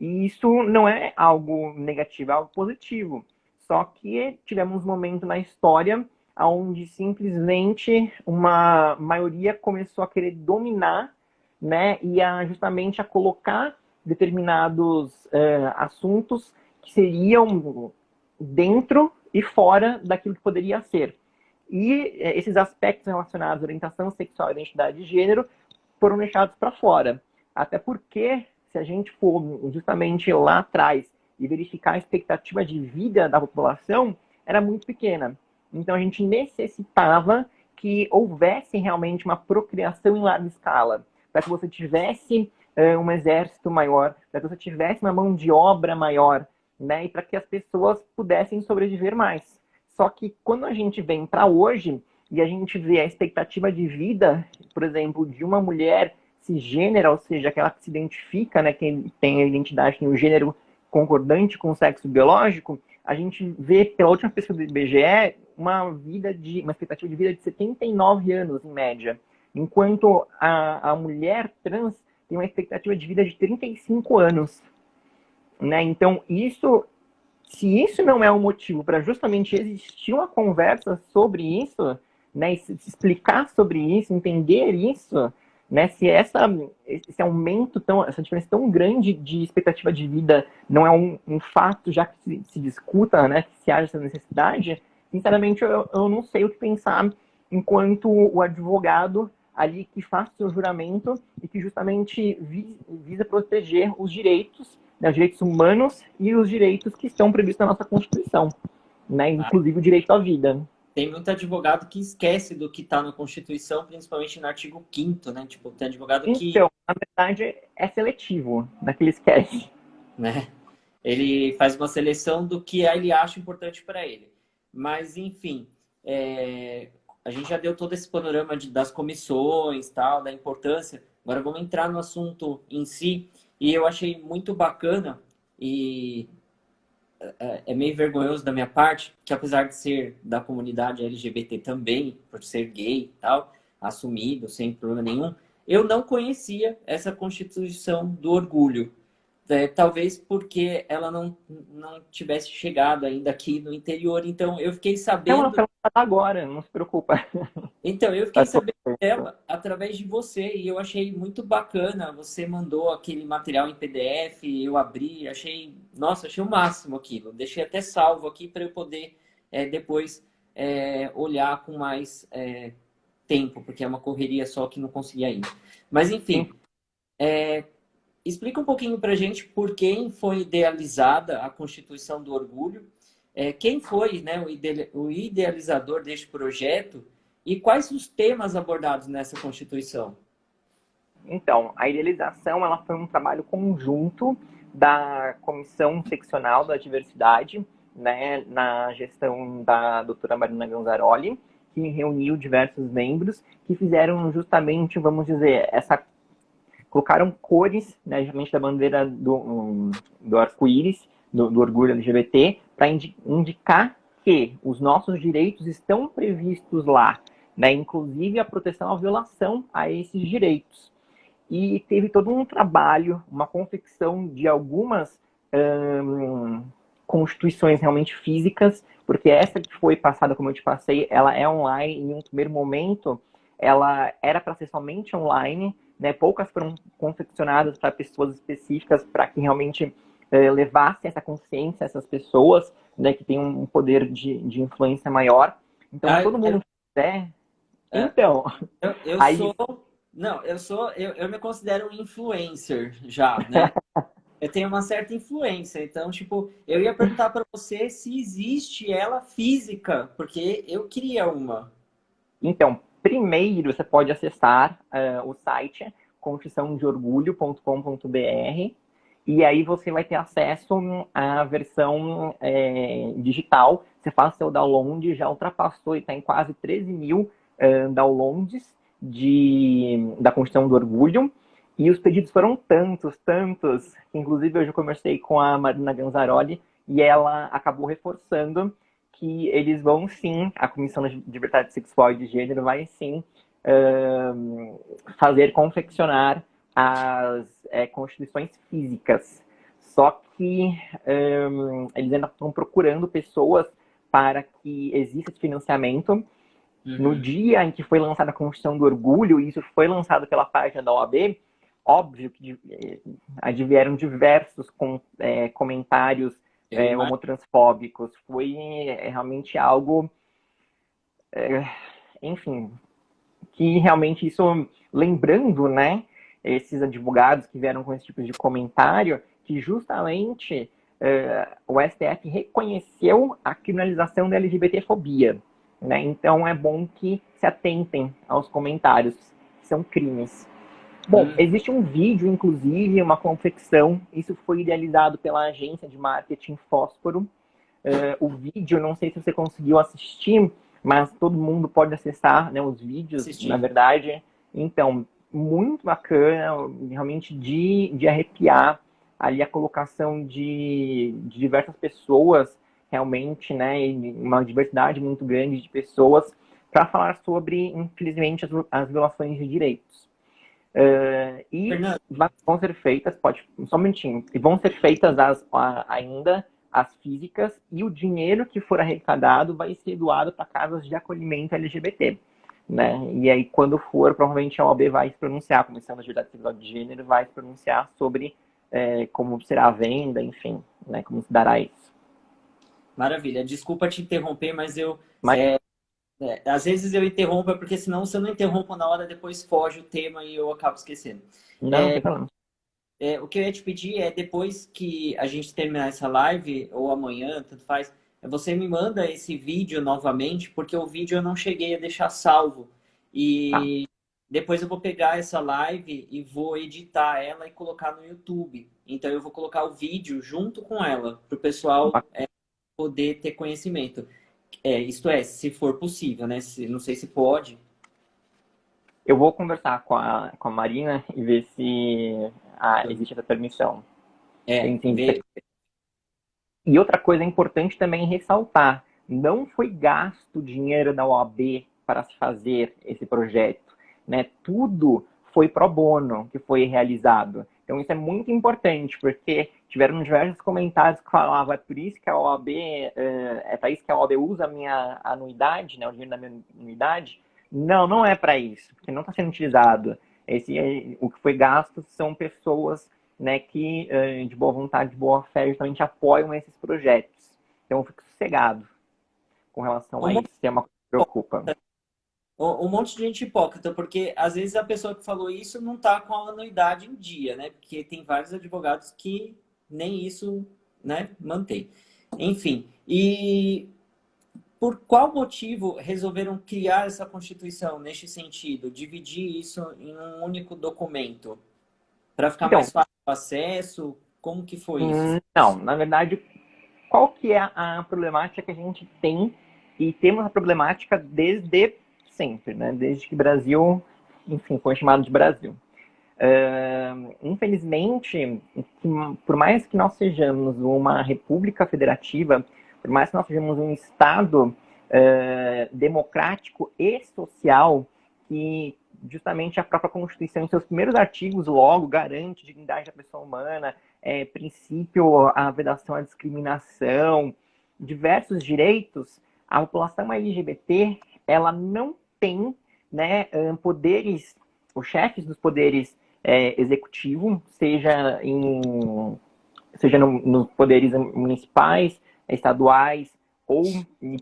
E isso não é algo negativo, é algo positivo. Só que tivemos um momento na história onde simplesmente uma maioria começou a querer dominar, né, e justamente a colocar determinados assuntos que seriam dentro e fora daquilo que poderia ser. E esses aspectos relacionados à orientação sexual e identidade de gênero foram deixados para fora. Até porque, se a gente for justamente lá atrás e verificar a expectativa de vida da população, era muito pequena. Então a gente necessitava que houvesse realmente uma procriação em larga escala, para que você tivesse um exército maior, para que você tivesse uma mão de obra maior, né? E para que as pessoas pudessem sobreviver mais. Só que quando a gente vem para hoje e a gente vê a expectativa de vida, por exemplo, de uma mulher cisgênera, ou seja, aquela que se identifica, né, que tem a identidade, tem o gênero concordante com o sexo biológico, a gente vê pela última pesquisa do IBGE uma expectativa de vida de 79 anos, em média. Enquanto a mulher trans tem uma expectativa de vida de 35 anos. Né? Então, se isso não é um motivo para justamente existir uma conversa sobre isso, né, e se explicar sobre isso, entender isso, né, se esse aumento, essa diferença tão grande de expectativa de vida não é um fato, já que se discuta, né, que se haja essa necessidade, sinceramente eu não sei o que pensar enquanto o advogado ali que faz o seu juramento e que justamente visa proteger os direitos, né, os direitos humanos e os direitos que estão previstos na nossa Constituição, né, inclusive o direito à vida. Tem muito advogado que esquece do que está na Constituição, principalmente no artigo 5º, né? Tipo, tem advogado que... Então, na verdade, é seletivo, naquele esquece. Né? Ele faz uma seleção do que ele acha importante para ele. Mas, enfim, a gente já deu todo esse panorama das comissões, tal, da importância. Agora vamos entrar no assunto em si. E eu achei muito bacana e... é meio vergonhoso da minha parte, que apesar de ser da comunidade LGBT também, por ser gay e tal, assumido, sem problema nenhum, eu não conhecia essa Constituição do Orgulho. talvez porque ela não tivesse chegado ainda aqui no interior. Então, eu fiquei Não, sabendo. ela tá agora, não se preocupa. Então, eu Tá fiquei tudo sabendo certo. dela através de você e eu achei muito bacana. Você mandou aquele material em PDF, eu abri, nossa, achei o máximo aquilo. Deixei até salvo aqui para eu poder depois olhar com mais tempo, porque é uma correria só que não conseguia ir. Mas, enfim, explica um pouquinho para a gente por quem foi idealizada a Constituição do Orgulho, quem foi, né, o idealizador deste projeto e quais os temas abordados nessa Constituição. Então, a idealização ela foi um trabalho conjunto da Comissão Seccional da Diversidade, né, na gestão da doutora Marina Ganzaroli, que reuniu diversos membros que fizeram justamente, vamos dizer, colocaram cores, né, geralmente da bandeira do arco-íris, do orgulho LGBT, para indicar que os nossos direitos estão previstos lá, né, inclusive a proteção à violação a esses direitos. E teve todo um trabalho, uma confecção de algumas constituições realmente físicas, porque essa que foi passada, como eu te passei, ela é online. Em um primeiro momento, ela era para ser somente online, né? Poucas foram confeccionadas para pessoas específicas, para que realmente levasse essa consciência a essas pessoas, né, que tem um poder de influência maior. Então, todo mundo quiser. Então, Eu aí... sou. Não, eu me considero um influencer já, né? Eu tenho uma certa influência, então, tipo, eu ia perguntar para você se existe ela física, porque eu queria uma. Então, primeiro você pode acessar o site constituiçãodeorgulho.com.br e aí você vai ter acesso à versão digital. Você faz seu download, já ultrapassou e está em quase 13 mil downloads da Constituição do Orgulho. E os pedidos foram tantos, que inclusive hoje eu conversei com a Marina Ganzaroli e ela acabou reforçando que eles vão sim, a Comissão de Liberdade Sexual e de Gênero vai sim confeccionar as constituições físicas. Só que eles ainda estão procurando pessoas para que exista esse financiamento. No dia em que foi lançada a Constituição do Orgulho, e isso foi lançado pela página da OAB, óbvio que advieram diversos comentários homotransfóbicos. Foi realmente algo, enfim, que realmente isso, lembrando, né, esses advogados que vieram com esse tipo de comentário, que justamente o STF reconheceu a criminalização da LGBTfobia. Né? Então é bom que se atentem aos comentários, que são crimes. Bom, existe um vídeo, inclusive, uma confecção, isso foi idealizado pela agência de marketing Fósforo. O vídeo, não sei se você conseguiu assistir, mas todo mundo pode acessar, né, os vídeos, na verdade. Então, muito bacana, realmente de arrepiar ali a colocação de diversas pessoas, realmente, né, uma diversidade muito grande de pessoas, para falar sobre, infelizmente, as violações de direitos. E vão ser feitas, só um minutinho, e vão ser feitas ainda as físicas, e o dinheiro que for arrecadado vai ser doado para casas de acolhimento LGBT. Né? E aí, quando for, provavelmente a OAB vai se pronunciar, a Comissão da Liberdade Sexual de Gênero vai se pronunciar sobre como será a venda, enfim, né, como se dará isso. Maravilha. Desculpa te interromper, mas às vezes eu interrompo, porque senão, se eu não interrompo na hora, depois foge o tema e eu acabo esquecendo. Não tem problema. O que eu ia te pedir é, depois que a gente terminar essa live, ou amanhã, tanto faz, você me manda esse vídeo novamente, porque o vídeo eu não cheguei a deixar salvo. E depois eu vou pegar essa live e vou editar ela e colocar no YouTube. Então eu vou colocar o vídeo junto com ela, para o pessoal poder ter conhecimento. Isto é, se for possível, né? Não sei se pode. Eu vou conversar com a Marina e ver se existe essa permissão. E outra coisa importante também ressaltar, não foi gasto dinheiro da OAB para se fazer esse projeto, né? Tudo foi pro bono que foi realizado. Então isso é muito importante, porque tiveram diversos comentários que falavam, é por isso que a OAB, é para isso que a OAB usa a minha anuidade, né, o dinheiro da minha anuidade. Não, não é para isso, porque não está sendo utilizado. O que foi gasto são pessoas, né, que de boa vontade, de boa fé, justamente apoiam esses projetos. Então eu fico sossegado com relação a isso, é uma coisa que preocupa. Um monte de gente hipócrita, porque às vezes a pessoa que falou isso não está com a anuidade em dia, né? Porque tem vários advogados que nem isso, né, mantém. Enfim, e por qual motivo resolveram criar essa Constituição neste sentido? Dividir isso em um único documento? Para ficar mais fácil o acesso? Como que foi isso? Não, na verdade, qual que é a problemática que a gente tem? E temos a problemática desde sempre, né? Desde que o Brasil, enfim, foi chamado de Brasil. Infelizmente, por mais que nós sejamos uma república federativa, por mais que nós sejamos um Estado democrático e social, que justamente a própria Constituição, em seus primeiros artigos, logo garante dignidade da pessoa humana, princípio à vedação à discriminação, diversos direitos, a população LGBT, ela não tem, né, poderes, os chefes dos poderes executivo, seja nos poderes municipais, estaduais, ou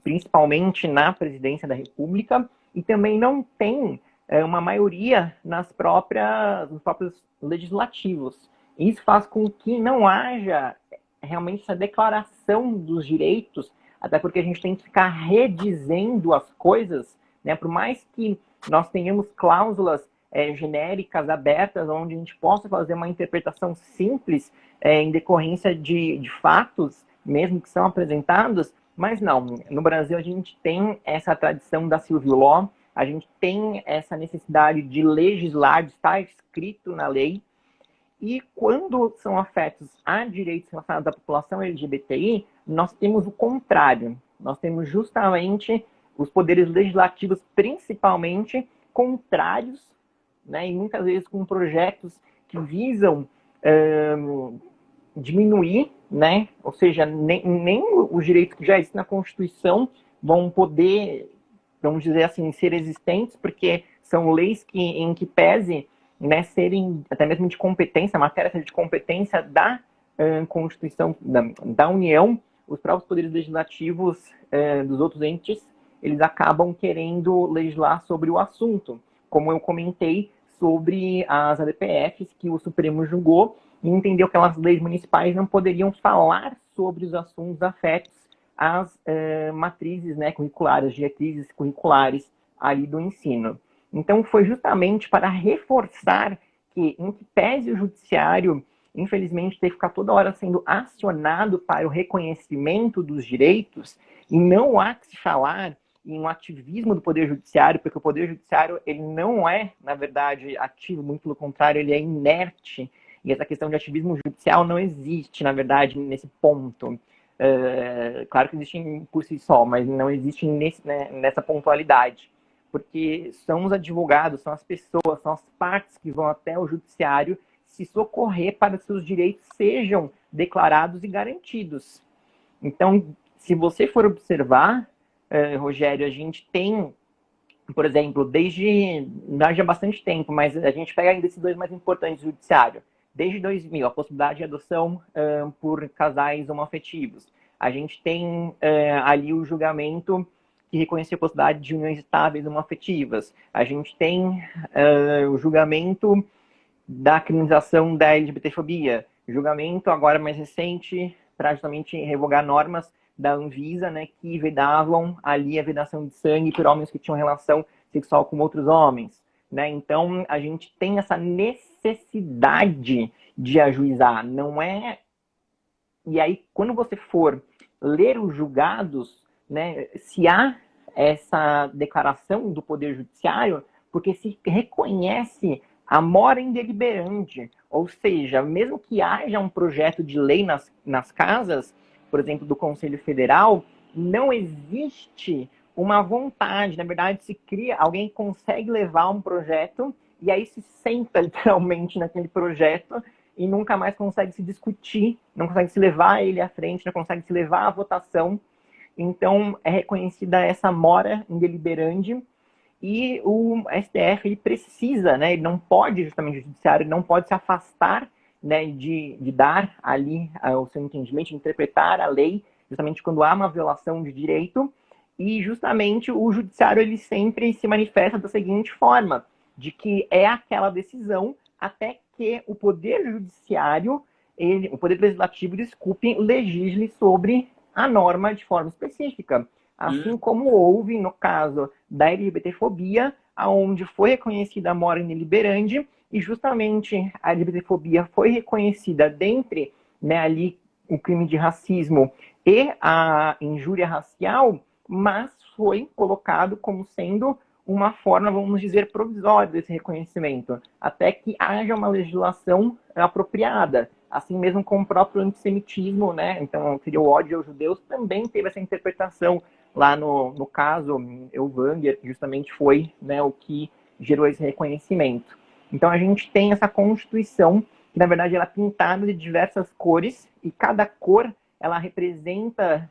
principalmente na presidência da República, e também não tem uma maioria nos próprios legislativos. Isso faz com que não haja realmente essa declaração dos direitos, até porque a gente tem que ficar redizendo as coisas, né? Por mais que nós tenhamos cláusulas genéricas, abertas, onde a gente possa fazer uma interpretação simples em decorrência de fatos, mesmo que são apresentados, mas não. No Brasil a gente tem essa tradição da civil law, a gente tem essa necessidade de legislar, de estar escrito na lei, e quando são afetos a direitos relacionados à população LGBTI, nós temos o contrário. Nós temos justamente os poderes legislativos, principalmente, contrários, né, e muitas vezes com projetos que visam diminuir, né, ou seja, nem os direitos que já existem na Constituição vão poder, vamos dizer assim, ser existentes, porque são leis em que pese, né, serem até mesmo de competência, a matéria seja de competência da Constituição da União, os próprios poderes legislativos dos outros entes, eles acabam querendo legislar sobre o assunto, como eu comentei sobre as ADPFs, que o Supremo julgou e entendeu que aquelas leis municipais não poderiam falar sobre os assuntos afetos às matrizes, né, curriculares, diretrizes curriculares ali do ensino. Então, foi justamente para reforçar que, em que pese o judiciário, infelizmente, tem que ficar toda hora sendo acionado para o reconhecimento dos direitos, e não há que se falar em um ativismo do Poder Judiciário, porque o Poder Judiciário ele não é, na verdade, ativo, muito pelo contrário, ele é inerte, e essa questão de ativismo judicial não existe, na verdade, nesse ponto. Claro que existe por si só, mas não existe nessa pontualidade, porque são os advogados, são as pessoas, são as partes que vão até o judiciário se socorrer para que seus direitos sejam declarados e garantidos. Então, se você for observar, Rogério, a gente tem, por exemplo, desde há bastante tempo, mas a gente pega ainda esses dois mais importantes do judiciário. Desde 2000, a possibilidade de adoção por casais homoafetivos. A gente tem ali o julgamento que reconheceu a possibilidade de uniões estáveis homoafetivas. A gente tem o julgamento da criminalização da LGBTfobia. Julgamento, agora mais recente, para justamente revogar normas da Anvisa, né, que vedavam ali a vedação de sangue por homens que tinham relação sexual com outros homens. Né? Então, a gente tem essa necessidade de ajuizar, não é... E aí, quando você for ler os julgados, né, se há essa declaração do Poder Judiciário, porque se reconhece a mora in deliberandi, ou seja, mesmo que haja um projeto de lei nas casas, por exemplo, do Conselho Federal, não existe uma vontade, na verdade, se cria, alguém consegue levar um projeto e aí se senta literalmente naquele projeto e nunca mais consegue se discutir, não consegue se levar ele à frente, não consegue se levar à votação. Então, é reconhecida essa mora in deliberandi, e o STF ele precisa, né, ele não pode, justamente o judiciário, ele não pode se afastar, né, de dar ali o seu entendimento, de interpretar a lei, justamente quando há uma violação de direito, e justamente o judiciário ele sempre se manifesta da seguinte forma, de que é aquela decisão até que o poder judiciário, o poder legislativo, desculpe, legisle sobre a norma de forma específica. Assim como houve no caso da LGBTfobia, onde foi reconhecida a mora in deliberandi, e justamente a LGBTfobia foi reconhecida dentre, né, ali o crime de racismo e a injúria racial, mas foi colocado como sendo uma forma, vamos dizer, provisória desse reconhecimento, até que haja uma legislação apropriada. Assim mesmo como o próprio antissemitismo, né? Então, seria o ódio aos judeus, também teve essa interpretação lá no caso Elvanger, que justamente foi, né, o que gerou esse reconhecimento. Então, a gente tem essa Constituição, que na verdade ela é pintada de diversas cores, e cada cor ela representa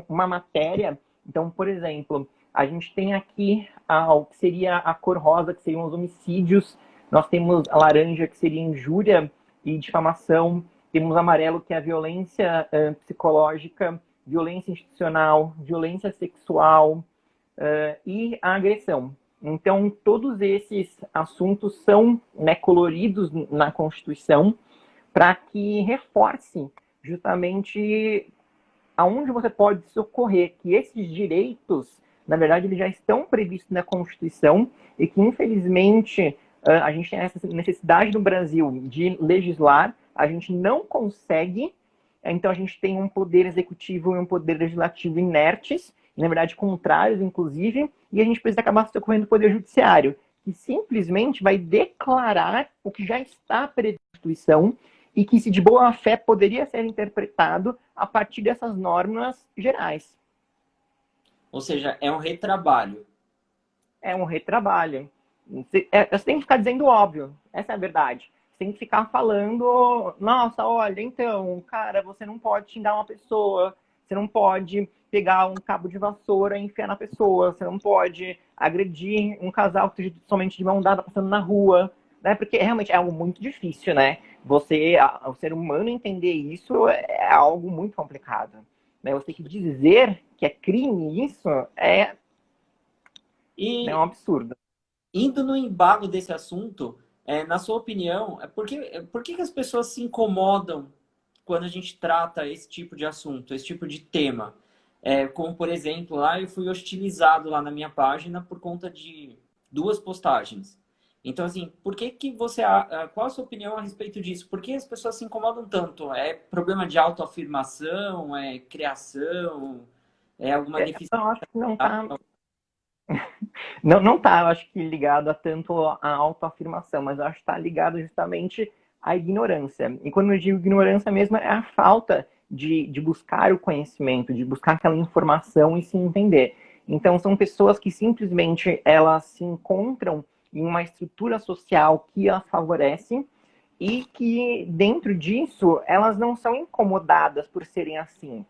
uma matéria. Então, por exemplo, a gente tem aqui o que seria a cor rosa, que seriam os homicídios. Nós temos a laranja, que seria injúria e difamação. Temos amarelo, que é a violência psicológica, violência institucional, violência sexual e a agressão. Então, todos esses assuntos são, né, coloridos na Constituição para que reforce justamente aonde você pode socorrer, que esses direitos, na verdade, eles já estão previstos na Constituição e que, infelizmente, a gente tem essa necessidade no Brasil de legislar, a gente não consegue, então a gente tem um poder executivo e um poder legislativo inertes, na verdade contrários, inclusive, e a gente precisa acabar socorrendo o poder judiciário, que simplesmente vai declarar o que já está previsto na Constituição e que, se de boa fé, poderia ser interpretado a partir dessas normas gerais. Ou seja, é um retrabalho. É um retrabalho. Você tem que ficar dizendo óbvio, essa é a verdade. Você tem que ficar falando, nossa, olha, então, cara, você não pode xingar uma pessoa, você não pode pegar um cabo de vassoura e enfiar na pessoa, você não pode agredir um casal que esteja somente de mão dada passando na rua, né? Porque realmente é algo muito difícil, né? O ser humano entender isso é algo muito complicado. Né? Você tem que dizer que é crime isso é um absurdo. Indo no embalo desse assunto, na sua opinião, por que as pessoas se incomodam quando a gente trata esse tipo de assunto, esse tipo de tema? Como, por exemplo, lá eu fui hostilizado lá na minha página por conta de 2 postagens. Então, assim, qual a sua opinião a respeito disso? Por que as pessoas se incomodam tanto? É problema de autoafirmação? É criação? É alguma deficiência? Eu acho que não tá... Não tá, eu acho que ligado a tanto a autoafirmação, mas eu acho que está ligado justamente à ignorância. E quando eu digo ignorância mesmo, é a falta de buscar o conhecimento, de buscar aquela informação e se entender. Então, são pessoas que simplesmente elas se encontram em uma estrutura social que as favorece e que, dentro disso, elas não são incomodadas por serem assim.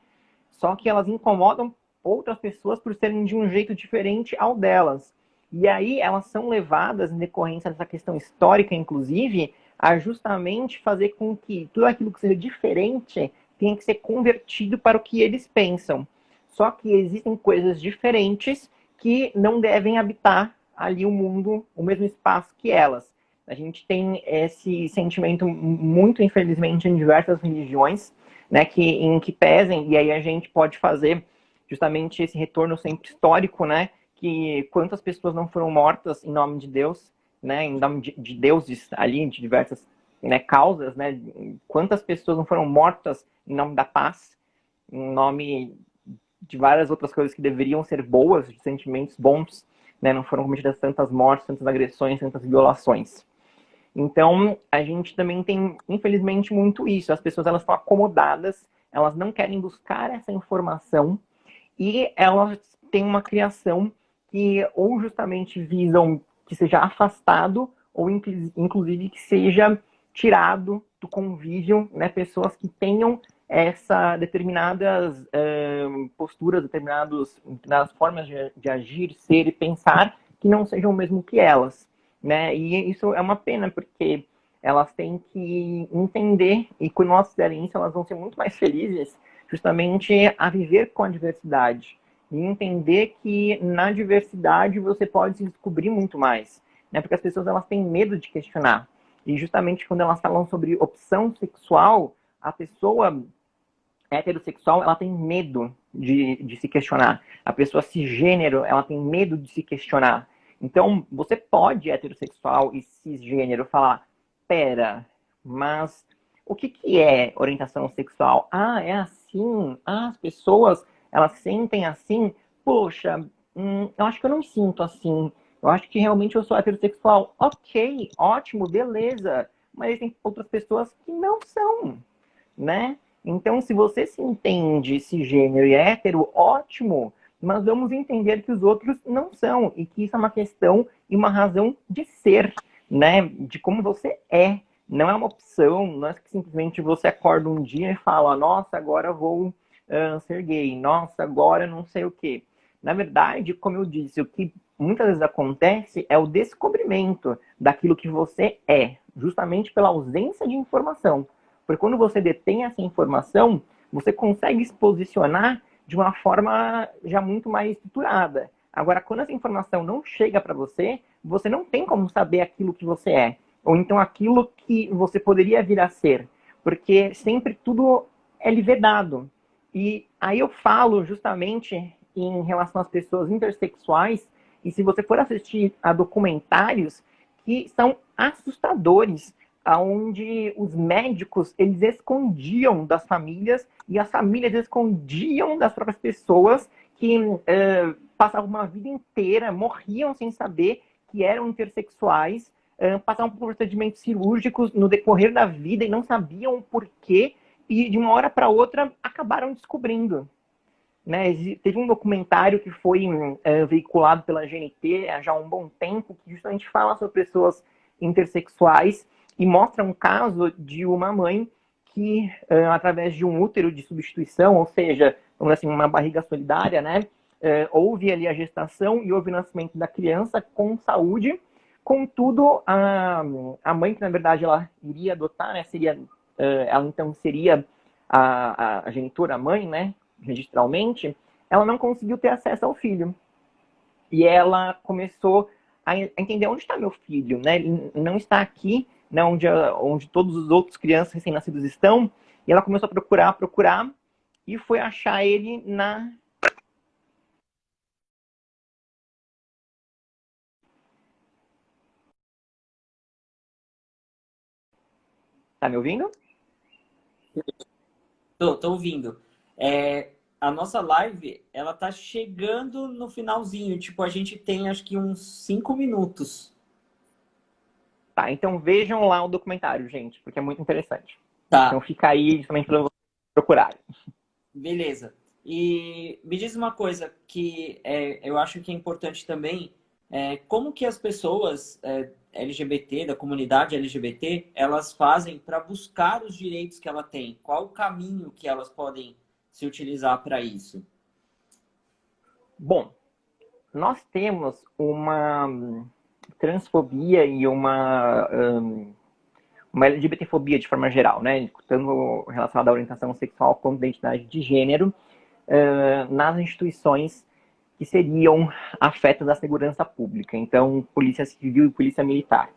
Só que elas incomodam outras pessoas por serem de um jeito diferente ao delas. E aí elas são levadas, em decorrência dessa questão histórica, inclusive, a justamente fazer com que tudo aquilo que seja diferente tenha que ser convertido para o que eles pensam. Só que existem coisas diferentes que não devem habitar ali o mundo, o mesmo espaço que elas. A gente tem esse sentimento muito, infelizmente, em diversas religiões, né, em que pesem, e aí a gente pode fazer justamente esse retorno sempre histórico, né, que quantas pessoas não foram mortas em nome de Deus, né, em nome de deuses ali, de diversas, né, causas, né, quantas pessoas não foram mortas em nome da paz, em nome de várias outras coisas que deveriam ser boas, de sentimentos bons, né, não foram cometidas tantas mortes, tantas agressões, tantas violações. Então, a gente também tem, infelizmente, muito isso. As pessoas elas estão acomodadas, elas não querem buscar essa informação e elas têm uma criação que ou justamente visam que seja afastado ou, inclusive, que seja tirado do convívio, né, pessoas que tenham essa determinadas posturas, determinadas formas de agir, ser e pensar que não sejam o mesmo que elas, né? E isso é uma pena, porque elas têm que entender, e quando elas fizerem isso, elas vão ser muito mais felizes justamente a viver com a diversidade. E entender que na diversidade você pode se descobrir muito mais, né? Porque as pessoas elas têm medo de questionar. E justamente quando elas falam sobre opção sexual, a pessoa heterossexual, ela tem medo de se questionar. A pessoa cisgênero, ela tem medo de se questionar. Então, você pode, heterossexual e cisgênero, falar, pera, mas o que é orientação sexual? Ah, é assim? Ah, as pessoas, elas sentem assim? Poxa, eu acho que eu não sinto assim. Eu acho que realmente eu sou heterossexual. Ok, ótimo, beleza. Mas tem outras pessoas que não são, né? Então, se você se entende cisgênero e hétero, ótimo. Mas vamos entender que os outros não são. E que isso é uma questão e uma razão de ser, né? De como você é. Não é uma opção, não é que simplesmente você acorda um dia e fala, nossa, agora eu vou ser gay. Nossa, agora não sei o quê. Na verdade, como eu disse, o que muitas vezes acontece é o descobrimento daquilo que você é, justamente pela ausência de informação. Porque quando você detém essa informação, você consegue se posicionar de uma forma já muito mais estruturada. Agora, quando essa informação não chega para você, você não tem como saber aquilo que você é. Ou então aquilo que você poderia vir a ser. Porque sempre tudo é lhe vedado. E aí eu falo justamente em relação às pessoas intersexuais, e se você for assistir a documentários que são assustadores, onde os médicos, eles escondiam das famílias, e as famílias escondiam das próprias pessoas que passavam uma vida inteira, morriam sem saber que eram intersexuais, passavam por procedimentos cirúrgicos no decorrer da vida e não sabiam o porquê, e de uma hora para outra acabaram descobrindo. Né? Teve um documentário que foi veiculado pela GNT há já um bom tempo, que justamente fala sobre pessoas intersexuais e mostra um caso de uma mãe que, através de um útero de substituição, ou seja, vamos dizer assim, uma barriga solidária, né? Houve ali a gestação e houve o nascimento da criança com saúde. Contudo, a mãe, que na verdade ela iria adotar, né? Ela então seria a genitora, a mãe, né? Registralmente, ela não conseguiu ter acesso ao filho. E ela começou a entender onde está meu filho, né? Ele não está aqui, né? Onde todos os outros crianças recém-nascidos estão. E ela começou a procurar, e foi achar ele na... Tá me ouvindo? Tô ouvindo. A nossa live, ela tá chegando no finalzinho. Tipo, a gente tem acho que uns 5 minutos. Tá, então vejam lá o documentário, gente, porque é muito interessante. Tá. Então fica aí justamente para vocês procurarem. Beleza. E me diz uma coisa que eu acho que é importante também. Como que as pessoas LGBT, da comunidade LGBT, elas fazem para buscar os direitos que ela tem? Qual o caminho que elas podem se utilizar para isso? Bom, nós temos uma transfobia e uma LGBTfobia de forma geral, né? Tanto relacionada à orientação sexual quanto à identidade de gênero, nas instituições que seriam afetas da segurança pública. Então, polícia civil e polícia militar.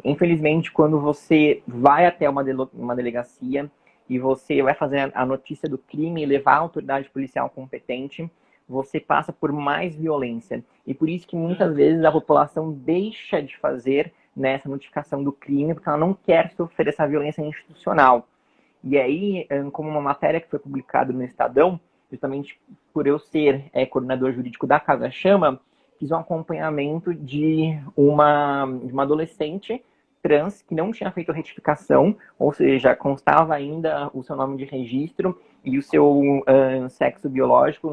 Infelizmente, quando você vai até uma delegacia e você vai fazer a notícia do crime e levar a autoridade policial competente, você passa por mais violência. E por isso que muitas vezes a população deixa de fazer nessa notificação do crime, porque ela não quer sofrer essa violência institucional. E aí, como uma matéria que foi publicada no Estadão, justamente por eu ser coordenador jurídico da Casa Chama, fiz um acompanhamento de uma adolescente trans que não tinha feito retificação, ou seja, constava ainda o seu nome de registro e o seu sexo biológico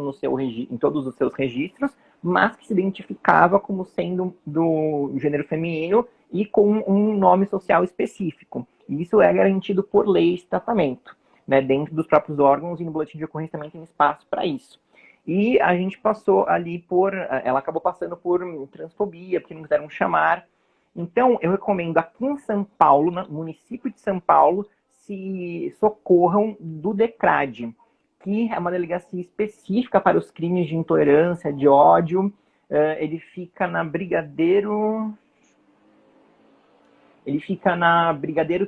em todos os seus registros, mas que se identificava como sendo do gênero feminino e com um nome social específico. E isso é garantido por lei esse tratamento, né, dentro dos próprios órgãos, e no boletim de ocorrência também tem espaço para isso. E a gente passou ali ela acabou passando por transfobia, porque não quiseram chamar. Então, eu recomendo aqui em São Paulo, no município de São Paulo, se socorram do DECRAD, que é uma delegacia específica para os crimes de intolerância, de ódio. Ele fica na Brigadeiro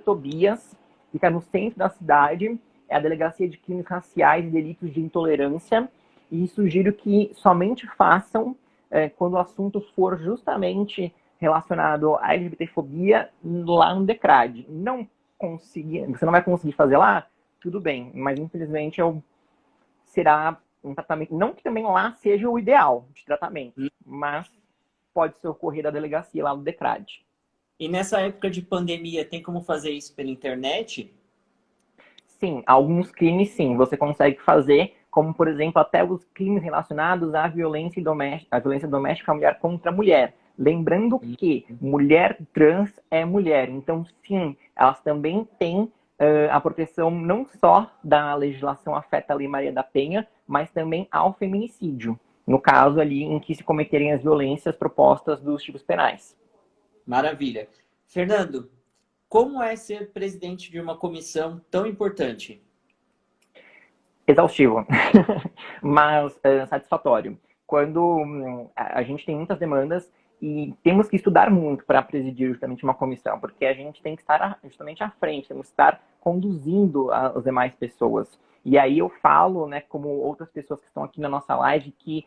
Tobias, fica no centro da cidade. É a Delegacia de Crimes Raciais e Delitos de Intolerância. E sugiro que somente façam quando o assunto for justamente relacionado à LGBTfobia lá no DECRAD. Você não vai conseguir fazer lá? Tudo bem, mas infelizmente será um tratamento, não que também lá seja o ideal de tratamento, mas pode ser ocorrer da delegacia lá no DECRAD. E nessa época de pandemia, tem como fazer isso pela internet? Sim, alguns crimes sim, você consegue fazer, como por exemplo, até os crimes relacionados à violência doméstica, mulher contra mulher. Lembrando que mulher trans é mulher, então sim, elas também têm a proteção não só da legislação afeta a Lei Maria da Penha, mas também ao feminicídio, no caso ali em que se cometerem as violências propostas dos tipos penais. Maravilha. Fernando, como é ser presidente de uma comissão tão importante? Exaustivo, mas satisfatório. Quando a gente tem muitas demandas e temos que estudar muito para presidir justamente uma comissão, porque a gente tem que estar justamente à frente, temos que estar conduzindo as demais pessoas. E aí eu falo, né, como outras pessoas que estão aqui na nossa live, que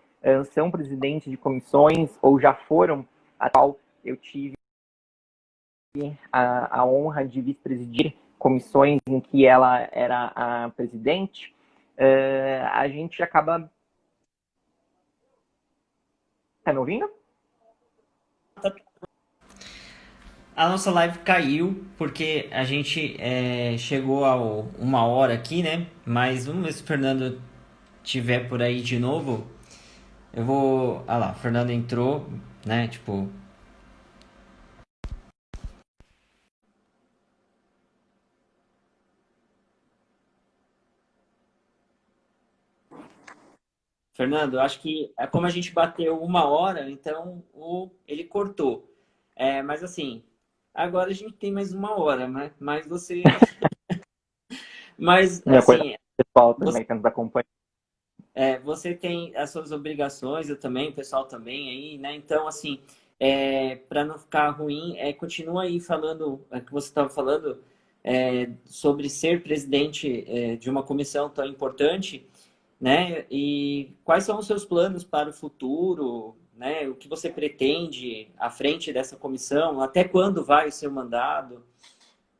são presidentes de comissões ou já foram, a qual eu tive a honra de vice-presidir comissões em que ela era a presidente. A gente acaba... Tá me ouvindo? A nossa live caiu porque a gente chegou a 1 hora aqui, né? Mas vamos ver se o Fernando estiver por aí de novo. Eu vou... Ah lá, o Fernando entrou, né? Tipo... Fernando, acho que como a gente bateu 1 hora, então ele cortou. Mas assim, agora a gente tem mais 1 hora, né? Mas você... Mas, assim... Pessoal também que nos acompanha. Você tem as suas obrigações, eu também, o pessoal também aí, né? Então, assim, para não ficar ruim, continua aí falando, que você estava falando, sobre ser presidente de uma comissão tão importante, né? E quais são os seus planos para o futuro, né? O que você pretende à frente dessa comissão? Até quando vai o seu mandado?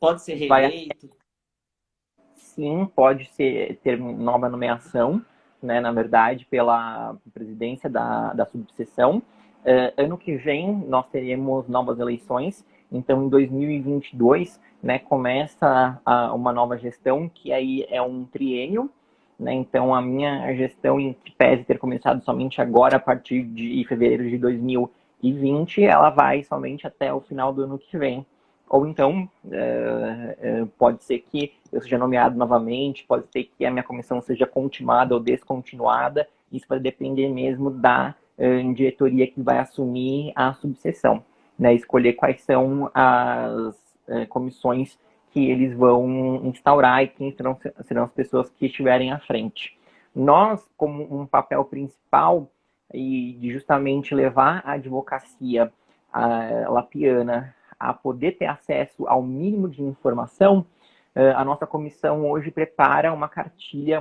Pode ser reeleito? Sim, pode ter nova nomeação, né, na verdade, pela presidência da subseção. Ano que vem, nós teremos novas eleições. Então, em 2022, né, começa uma nova gestão, que aí é um triênio. Né? Então, a minha gestão, em que pese ter começado somente agora, a partir de fevereiro de 2020, ela vai somente até o final do ano que vem. Ou então, pode ser que eu seja nomeado novamente, pode ser que a minha comissão seja continuada ou descontinuada. Isso vai depender mesmo da diretoria que vai assumir a subseção, né? Escolher quais são as comissões que eles vão instaurar e quem serão as pessoas que estiverem à frente. Nós, como um papel principal, e de justamente levar a advocacia lapiana a poder ter acesso ao mínimo de informação, a nossa comissão hoje prepara uma cartilha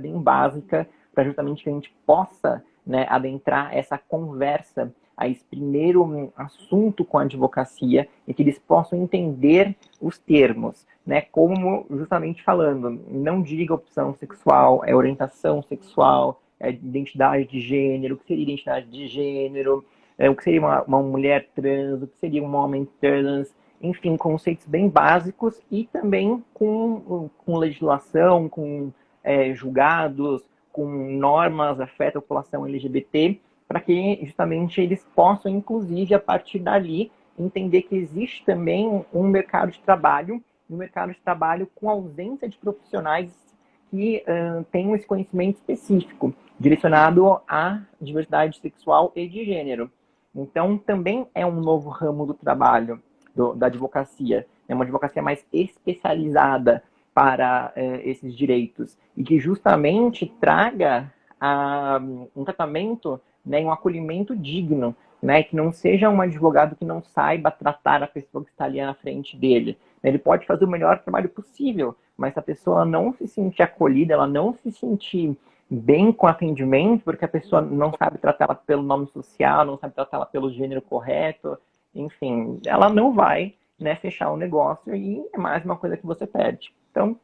bem básica, para justamente que a gente possa, né, adentrar essa conversa, a esse primeiro assunto com a advocacia, e que eles possam entender os termos, né, como justamente falando, não diga opção sexual, é orientação sexual, é identidade de gênero, o que seria identidade de gênero, o que seria uma mulher trans, o que seria um homem trans, enfim, conceitos bem básicos e também com legislação, com julgados, com normas afeta a população LGBT, para que justamente eles possam, inclusive, a partir dali, entender que existe também um mercado de trabalho no mercado de trabalho com ausência de profissionais que tenham esse conhecimento específico, direcionado à diversidade sexual e de gênero. Então, também é um novo ramo do trabalho da advocacia. É uma advocacia mais especializada para esses direitos e que justamente traga um tratamento, né, um acolhimento digno, né, que não seja um advogado que não saiba tratar a pessoa que está ali na frente dele. Ele pode fazer o melhor trabalho possível, mas se a pessoa não se sentir acolhida, ela não se sentir bem com o atendimento, porque a pessoa não sabe tratá-la pelo nome social, não sabe tratá-la pelo gênero correto, enfim, ela não vai, né, fechar o negócio e é mais uma coisa que você perde. Então,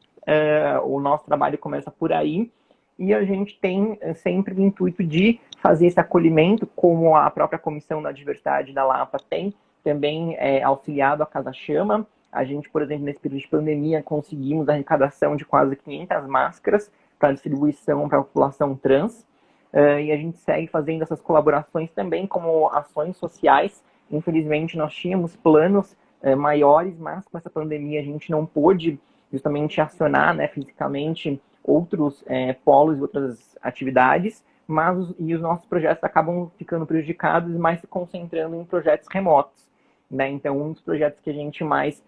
o nosso trabalho começa por aí e a gente tem sempre o intuito de fazer esse acolhimento, como a própria Comissão da Diversidade da Lapa tem, também auxiliado a Casa Chama. A gente, por exemplo, nesse período de pandemia, conseguimos a arrecadação de quase 500 máscaras para distribuição para a população trans. E a gente segue fazendo essas colaborações também como ações sociais. Infelizmente, nós tínhamos planos maiores, mas com essa pandemia a gente não pôde justamente acionar, né, fisicamente outros polos e outras atividades, mas os nossos projetos acabam ficando prejudicados e mais se concentrando em projetos remotos, né? Então, um dos projetos que a gente mais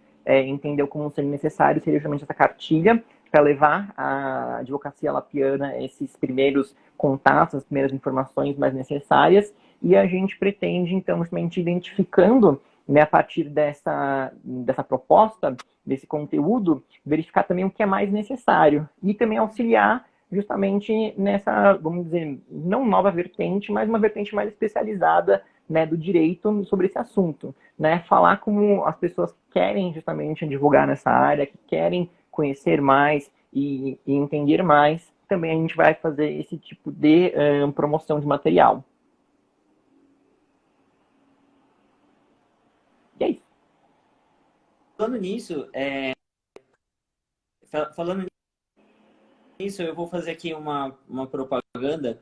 entendeu como ser necessário seria justamente essa cartilha para levar a advocacia lapiana esses primeiros contatos, as primeiras informações mais necessárias, e a gente pretende, então, justamente identificando, né, a partir dessa proposta, desse conteúdo, verificar também o que é mais necessário e também auxiliar justamente nessa, vamos dizer, não nova vertente, mas uma vertente mais especializada, né, do direito sobre esse assunto, né? Falar como as pessoas querem justamente divulgar nessa área, que querem conhecer mais e entender mais, também a gente vai fazer esse tipo de promoção de material. E é isso. Falando nisso, eu vou fazer aqui uma propaganda.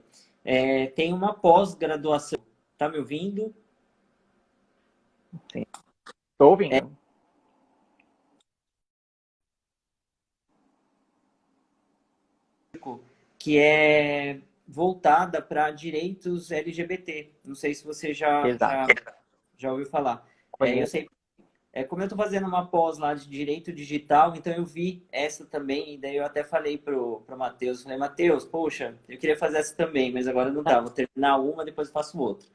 Tem uma pós-graduação. Tá me ouvindo? Sim. Estou ouvindo. Que é voltada para direitos LGBT. Não sei se você já ouviu falar. Eu sei. Como eu estou fazendo uma pós lá de direito digital, então eu vi essa também, e daí eu até falei pro Matheus, falei, Matheus, poxa, eu queria fazer essa também, mas agora não dá, vou terminar uma, depois faço outra.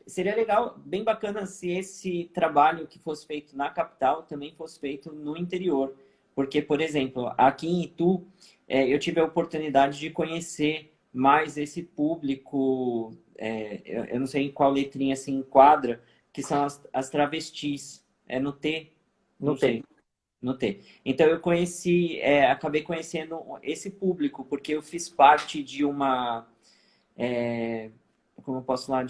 Seria legal, bem bacana se esse trabalho que fosse feito na capital também fosse feito no interior, porque, por exemplo, aqui em Itu, eu tive a oportunidade de conhecer mais esse público, eu não sei em qual letrinha se enquadra, que são as travestis. É no T? No T. No T. Então eu conheci, acabei conhecendo esse público, porque eu fiz parte de uma, como eu posso falar,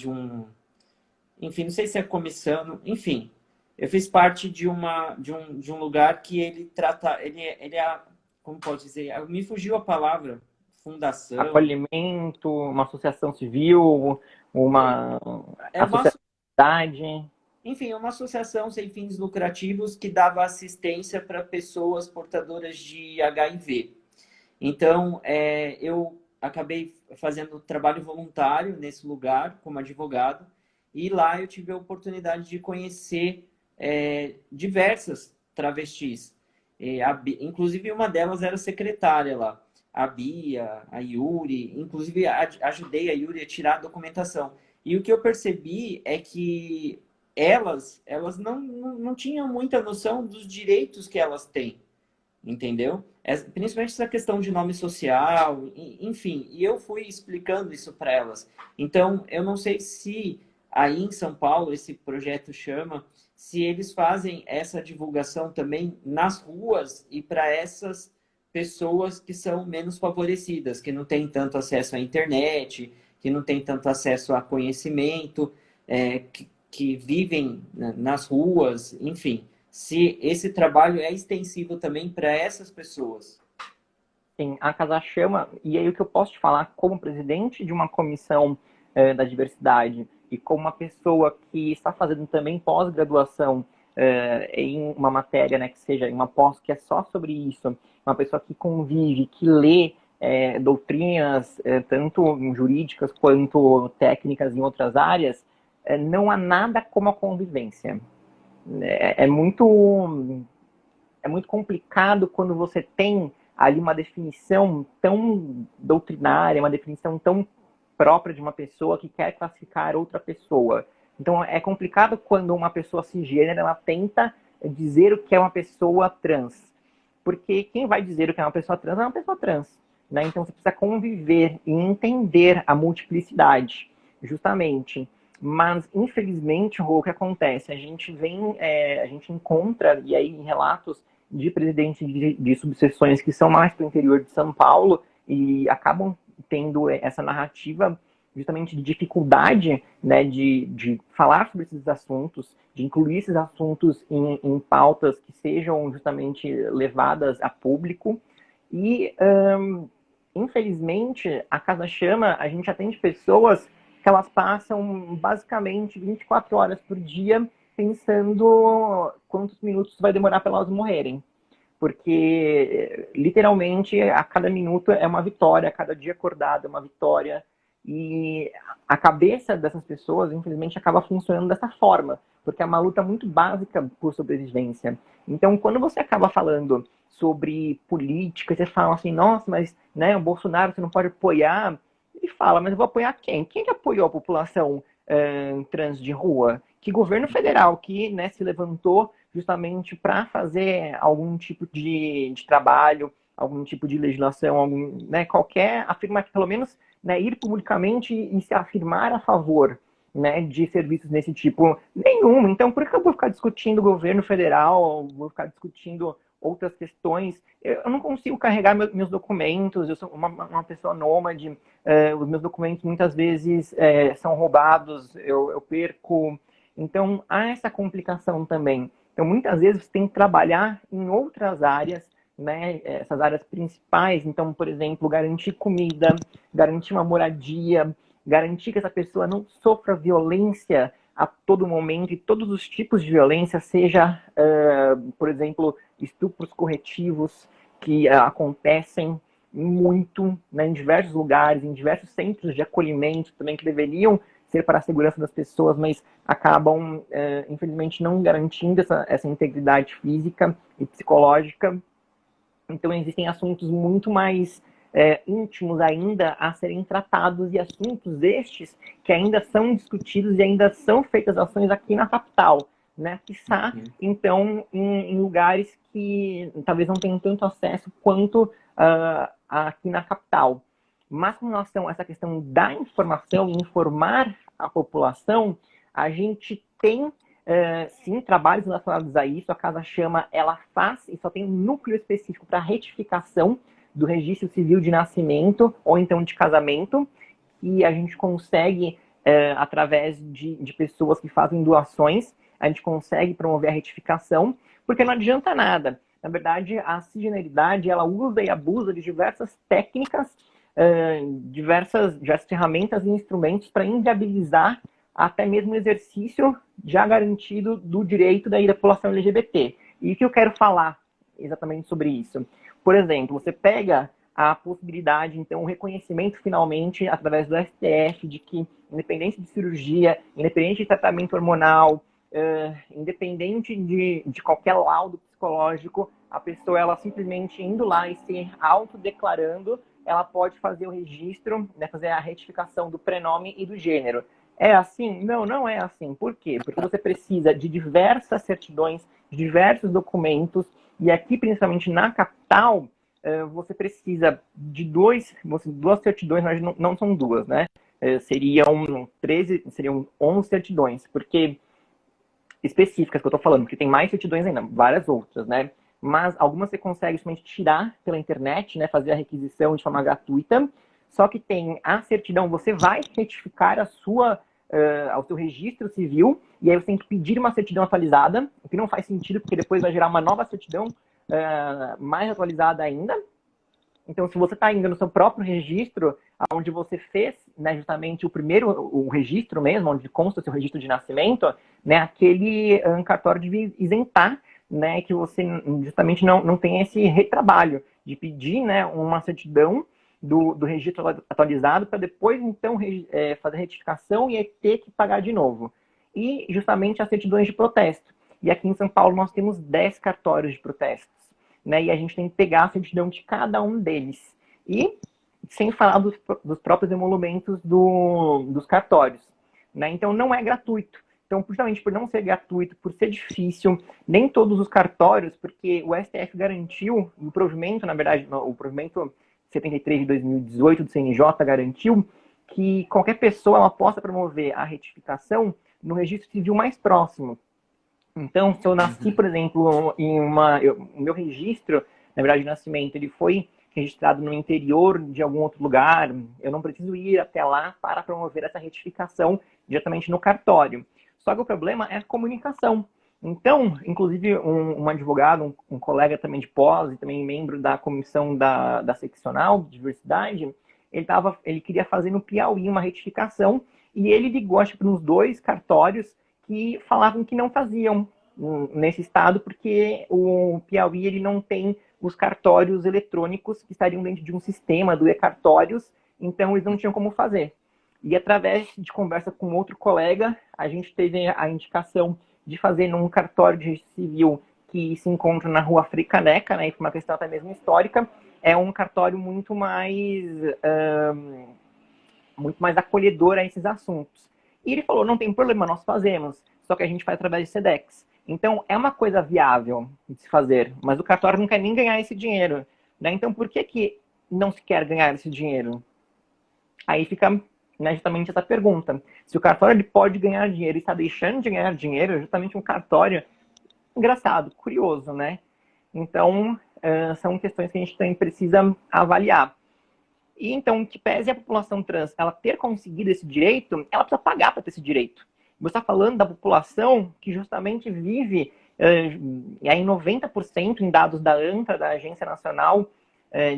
enfim, não sei se é comissão, enfim, eu fiz parte de um lugar que ele trata, ele é, como pode dizer, me fugiu a palavra, fundação. Acolhimento, uma associação civil, uma associação. Enfim, é uma associação sem fins lucrativos que dava assistência para pessoas portadoras de HIV. Então, eu acabei fazendo trabalho voluntário nesse lugar, como advogado, e lá eu tive a oportunidade de conhecer diversas travestis. Inclusive, uma delas era secretária lá, a Bia, a Yuri, inclusive ajudei a Yuri a tirar a documentação. E o que eu percebi é que elas não tinham muita noção dos direitos que elas têm, entendeu? Principalmente essa questão de nome social, enfim. E eu fui explicando isso para elas. Então, eu não sei se aí em São Paulo, esse projeto chama, se eles fazem essa divulgação também nas ruas e para essas pessoas que são menos favorecidas, que não têm tanto acesso à internet, que não têm tanto acesso a conhecimento, que vivem nas ruas, enfim. Se esse trabalho é extensivo também para essas pessoas. Sim, a Casa Chama, e aí o que eu posso te falar como presidente de uma comissão da diversidade e como uma pessoa que está fazendo também pós-graduação em uma matéria, né, que seja em uma pós que é só sobre isso, uma pessoa que convive, que lê doutrinas, tanto jurídicas quanto técnicas em outras áreas, não há nada como a convivência. É muito complicado quando você tem ali uma definição tão doutrinária, uma definição tão própria de uma pessoa que quer classificar outra pessoa. Então é complicado quando uma pessoa cisgênera ela tenta dizer o que é uma pessoa trans. Porque quem vai dizer o que é uma pessoa trans é uma pessoa trans. Né? Então você precisa conviver e entender a multiplicidade, justamente. Mas, infelizmente, o que acontece? A gente encontra, e aí, relatos de presidentes de subseções que são mais para o interior de São Paulo e acabam tendo essa narrativa justamente de dificuldade, né, de falar sobre esses assuntos, de incluir esses assuntos em pautas que sejam justamente levadas a público. E, infelizmente, a Casa Chama, a gente atende pessoas que elas passam basicamente 24 horas por dia pensando quantos minutos vai demorar para elas morrerem. Porque, literalmente, a cada minuto é uma vitória, a cada dia acordado é uma vitória. E a cabeça dessas pessoas, infelizmente, acaba funcionando dessa forma, porque é uma luta muito básica por sobrevivência. Então, quando você acaba falando sobre política, você fala assim, nossa, mas né, o Bolsonaro você não pode apoiar. Ele fala, mas eu vou apoiar quem? Quem que apoiou a população trans de rua? Que governo federal que, né, se levantou justamente para fazer algum tipo de trabalho, algum tipo de legislação, né, qualquer afirmação, pelo menos né, ir publicamente e se afirmar a favor né, de serviços desse tipo? Nenhum. Então, por que eu vou ficar discutindo o governo federal, vou ficar discutindo outras questões? Eu não consigo carregar meus documentos, eu sou uma pessoa nômade, os meus documentos muitas vezes são roubados, eu perco. Então, há essa complicação também. Então, muitas vezes você tem que trabalhar em outras áreas, né, essas áreas principais. Então, por exemplo, garantir comida, garantir uma moradia, garantir que essa pessoa não sofra violência a todo momento, e todos os tipos de violência, seja, por exemplo, estupros corretivos que acontecem muito né, em diversos lugares, em diversos centros de acolhimento também, que deveriam ser para a segurança das pessoas, mas acabam, infelizmente, não garantindo essa integridade física e psicológica. Então, existem assuntos muito mais íntimos ainda a serem tratados, e assuntos estes que ainda são discutidos e ainda são feitas ações aqui na capital, né? Quiçá, então, em lugares que talvez não tenham tanto acesso quanto aqui na capital. Mas com relação a essa questão da informação, informar a população, a gente tem, sim, trabalhos relacionados a isso. A Casa Chama, ela faz, e só tem um núcleo específico para retificação do registro civil de nascimento ou então de casamento, e a gente consegue, através de pessoas que fazem doações, a gente consegue promover a retificação, porque não adianta nada. Na verdade, a cisgeneridade, ela usa e abusa de diversas técnicas, diversas ferramentas e instrumentos para inviabilizar até mesmo o exercício já garantido do direito da população LGBT. E o que eu quero falar exatamente sobre isso? Por exemplo, você pega a possibilidade, então, o reconhecimento finalmente, através do STF, de que, independente de cirurgia, independente de tratamento hormonal, independente de qualquer laudo psicológico, a pessoa, ela simplesmente indo lá e se autodeclarando, ela pode fazer o registro, né, fazer a retificação do prenome e do gênero. É assim? Não, não é assim. Por quê? Porque você precisa de diversas certidões, de diversos documentos, e aqui, principalmente na capital, você precisa de duas certidões, mas não são duas, né? Seriam 11 certidões, porque específicas que eu tô falando, porque tem mais certidões ainda, várias outras, né? Mas algumas você consegue simplesmente tirar pela internet, né? Fazer a requisição de forma gratuita. Só que tem a certidão, você vai retificar ao seu registro civil, e aí você tem que pedir uma certidão atualizada, o que não faz sentido, porque depois vai gerar uma nova certidão mais atualizada ainda. Então, se você está ainda no seu próprio registro, onde você fez, né, justamente o registro mesmo, onde consta o seu registro de nascimento, né, aquele cartório de isentar, né, que você justamente não tem esse retrabalho de pedir, né, uma certidão do registro atualizado para depois, então, fazer a retificação e aí ter que pagar de novo. E justamente as certidões de protesto. E aqui em São Paulo nós temos 10 cartórios de protestos, né, e a gente tem que pegar a certidão de cada um deles. E sem falar dos próprios emolumentos dos cartórios, né? Então não é gratuito. Então, justamente por não ser gratuito, por ser difícil, nem todos os cartórios, porque o STF garantiu, o provimento, na verdade, o provimento 73 de 2018 do CNJ garantiu que qualquer pessoa ela possa promover a retificação no registro civil mais próximo. Então, se eu nasci, por exemplo, o meu registro, na verdade, de nascimento, ele foi registrado no interior de algum outro lugar, eu não preciso ir até lá para promover essa retificação diretamente no cartório. Só que o problema é a comunicação. Então, inclusive, um advogado, um colega também de pós, e também membro da comissão da seccional de diversidade, ele queria fazer no Piauí uma retificação, e ele ligou, acho que nos 2 cartórios que falavam que não faziam nesse estado, porque o Piauí ele não tem os cartórios eletrônicos que estariam dentro de um sistema do e-cartórios, então eles não tinham como fazer. E através de conversa com outro colega, a gente teve a indicação de fazer num cartório de registro civil que se encontra na Rua Frei Caneca, né, e por uma questão até mesmo histórica, é um cartório muito mais acolhedor a esses assuntos. E ele falou, não tem problema, nós fazemos, só que a gente faz através de SEDEX. Então, é uma coisa viável de se fazer, mas o cartório não quer nem ganhar esse dinheiro, né? Então, por que não se quer ganhar esse dinheiro? Aí fica, né, justamente essa pergunta. Se o cartório ele pode ganhar dinheiro e está deixando de ganhar dinheiro, é justamente um cartório engraçado, curioso, né? Então, são questões que a gente também precisa avaliar. E então, que pese a população trans ela ter conseguido esse direito, ela precisa pagar para ter esse direito. Você está falando da população que justamente vive em 90% em dados da ANTRA, da Agência Nacional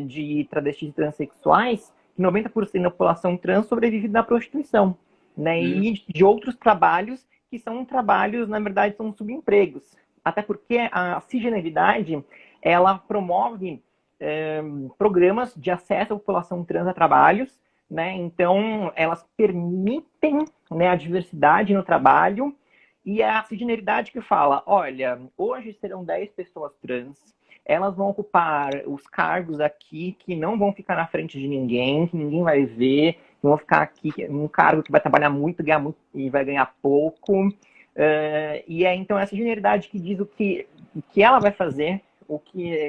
de Travestis e Transsexuais, que 90% da população trans sobrevive da prostituição, né? E de outros trabalhos que são trabalhos, na verdade, são subempregos. Até porque a cisgeneridade, ela promove programas de acesso à população trans a trabalhos, né? Então, elas permitem, né, a diversidade no trabalho, e é a cisgeneridade que fala, olha, hoje serão 10 pessoas trans, elas vão ocupar os cargos aqui que não vão ficar na frente de ninguém, que ninguém vai ver, que vão ficar aqui num cargo que vai trabalhar muito, ganhar muito e vai ganhar pouco. E é então essa cisgeneridade que diz o que ela vai fazer,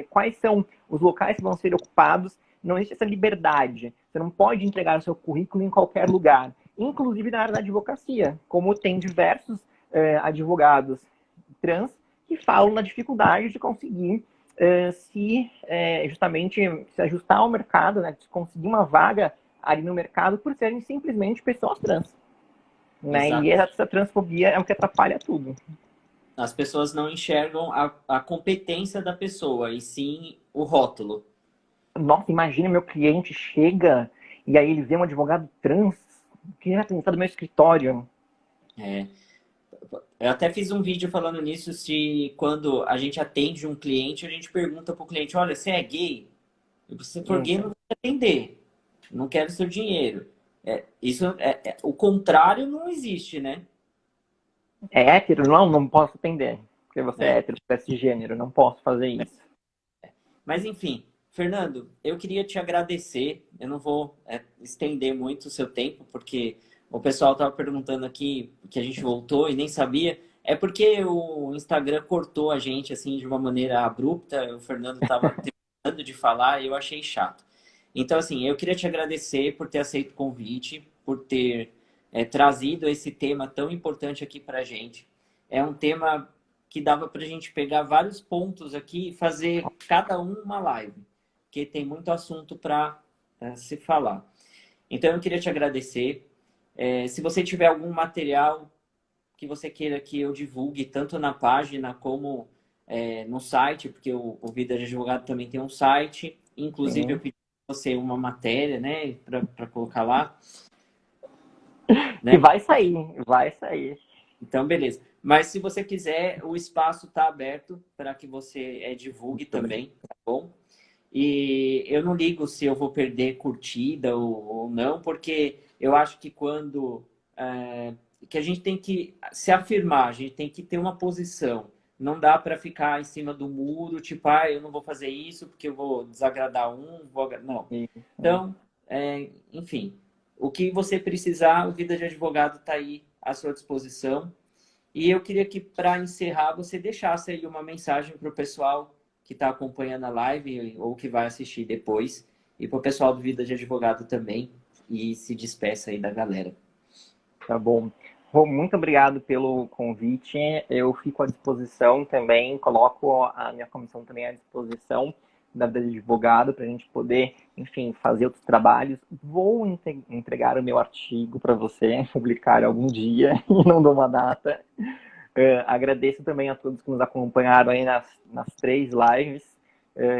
quais são os locais que vão ser ocupados. Não existe essa liberdade. Você não pode entregar o seu currículo em qualquer lugar, inclusive na área da advocacia, como tem diversos advogados trans que falam na dificuldade de conseguir justamente se ajustar ao mercado, né, de conseguir uma vaga ali no mercado por serem simplesmente pessoas trans. Né? E essa transfobia é o que atrapalha tudo. As pessoas não enxergam a competência da pessoa, e sim o rótulo. Nossa, imagina meu cliente chega e aí ele vê um advogado trans que vai pensar do meu escritório. Eu até fiz um vídeo falando nisso, se quando a gente atende um cliente, a gente pergunta pro cliente, olha, você é gay? Se você for gay, não vai atender. Não quero seu dinheiro. O contrário não existe, né? É hétero? Não posso atender. Porque você é hétero, você é cisgênero, não posso fazer isso. Mas enfim, Fernando, eu queria te agradecer. Eu não vou estender muito o seu tempo, porque o pessoal estava perguntando aqui que a gente voltou e nem sabia. É porque o Instagram cortou a gente assim de uma maneira abrupta. O Fernando estava terminando de falar e eu achei chato. Então, assim, eu queria te agradecer por ter aceito o convite, por ter trazido esse tema tão importante aqui para a gente. É um tema que dava para a gente pegar vários pontos aqui e fazer cada uma live, porque tem muito assunto para se falar. Então, eu queria te agradecer. Se você tiver algum material que você queira que eu divulgue, tanto na página como no site, porque o Vida de Advogado também tem um site. Inclusive, eu pedi você uma matéria, né, para colocar lá. E vai sair, vai sair. Então, beleza. Mas se você quiser, o espaço está aberto para que você divulgue também, tá bom? E eu não ligo se eu vou perder curtida ou não, porque eu acho que quando que a gente tem que se afirmar, a gente tem que ter uma posição. Não dá para ficar em cima do muro, tipo, eu não vou fazer isso porque eu vou desagradar não. Então, enfim, o que você precisar, o Vida de Advogado está aí à sua disposição. E eu queria que, para encerrar, você deixasse aí uma mensagem para o pessoal que está acompanhando a live ou que vai assistir depois, e para o pessoal do Vida de Advogado também, e se despeça aí da galera. Tá bom. Rô, muito obrigado pelo convite. Eu fico à disposição também, coloco a minha comissão também à disposição da Vida de Advogado para a gente poder, enfim, fazer outros trabalhos. Vou entregar o meu artigo para você publicar algum dia e não dou uma data. Agradeço também a todos que nos acompanharam aí nas 3 lives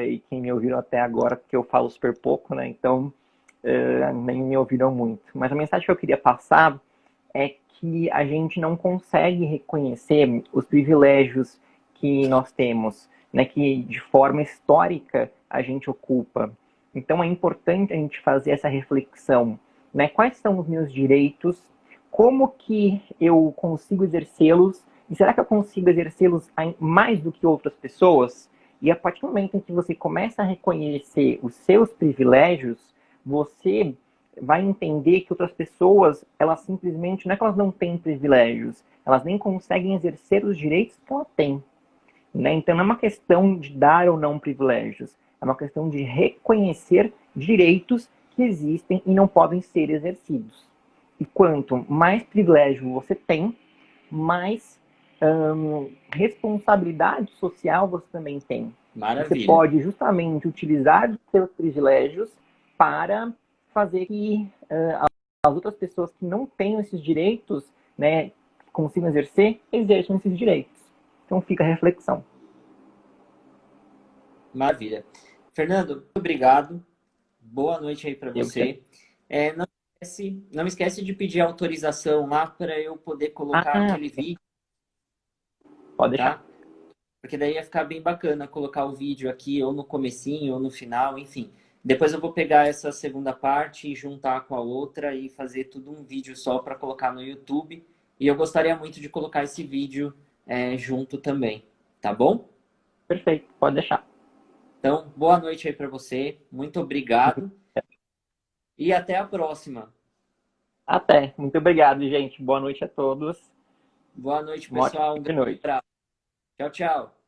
e quem me ouviram até agora, porque eu falo super pouco, né? Então, nem me ouviram muito. Mas a mensagem que eu queria passar é que a gente não consegue reconhecer os privilégios que nós temos, né, que de forma histórica a gente ocupa. Então é importante a gente fazer essa reflexão, né? Quais são os meus direitos? Como que eu consigo exercê-los? E será que eu consigo exercê-los mais do que outras pessoas? E a partir do momento em que você começa a reconhecer os seus privilégios, você vai entender que outras pessoas, elas simplesmente, não é que elas não têm privilégios, elas nem conseguem exercer os direitos que elas têm. Né? Então não é uma questão de dar ou não privilégios, é uma questão de reconhecer direitos que existem e não podem ser exercidos. E quanto mais privilégio você tem, mais responsabilidade social você também tem. Maravilha. Você pode justamente utilizar os seus privilégios para fazer que as outras pessoas que não têm esses direitos, né, consigam exerçam esses direitos. Então fica a reflexão. Maravilha. Fernando, muito obrigado. Boa noite aí para você. Não esquece de pedir autorização lá para eu poder colocar aquele vídeo. Pode deixar. Tá? Porque daí ia ficar bem bacana colocar o vídeo aqui, ou no comecinho, ou no final, enfim. Depois eu vou pegar essa segunda parte e juntar com a outra e fazer tudo um vídeo só para colocar no YouTube. E eu gostaria muito de colocar esse vídeo junto também. Tá bom? Perfeito, pode deixar. Então, boa noite aí para você. Muito obrigado. E até a próxima. Até. Muito obrigado, gente. Boa noite a todos. Boa noite, pessoal. Boa noite. Tchau, tchau.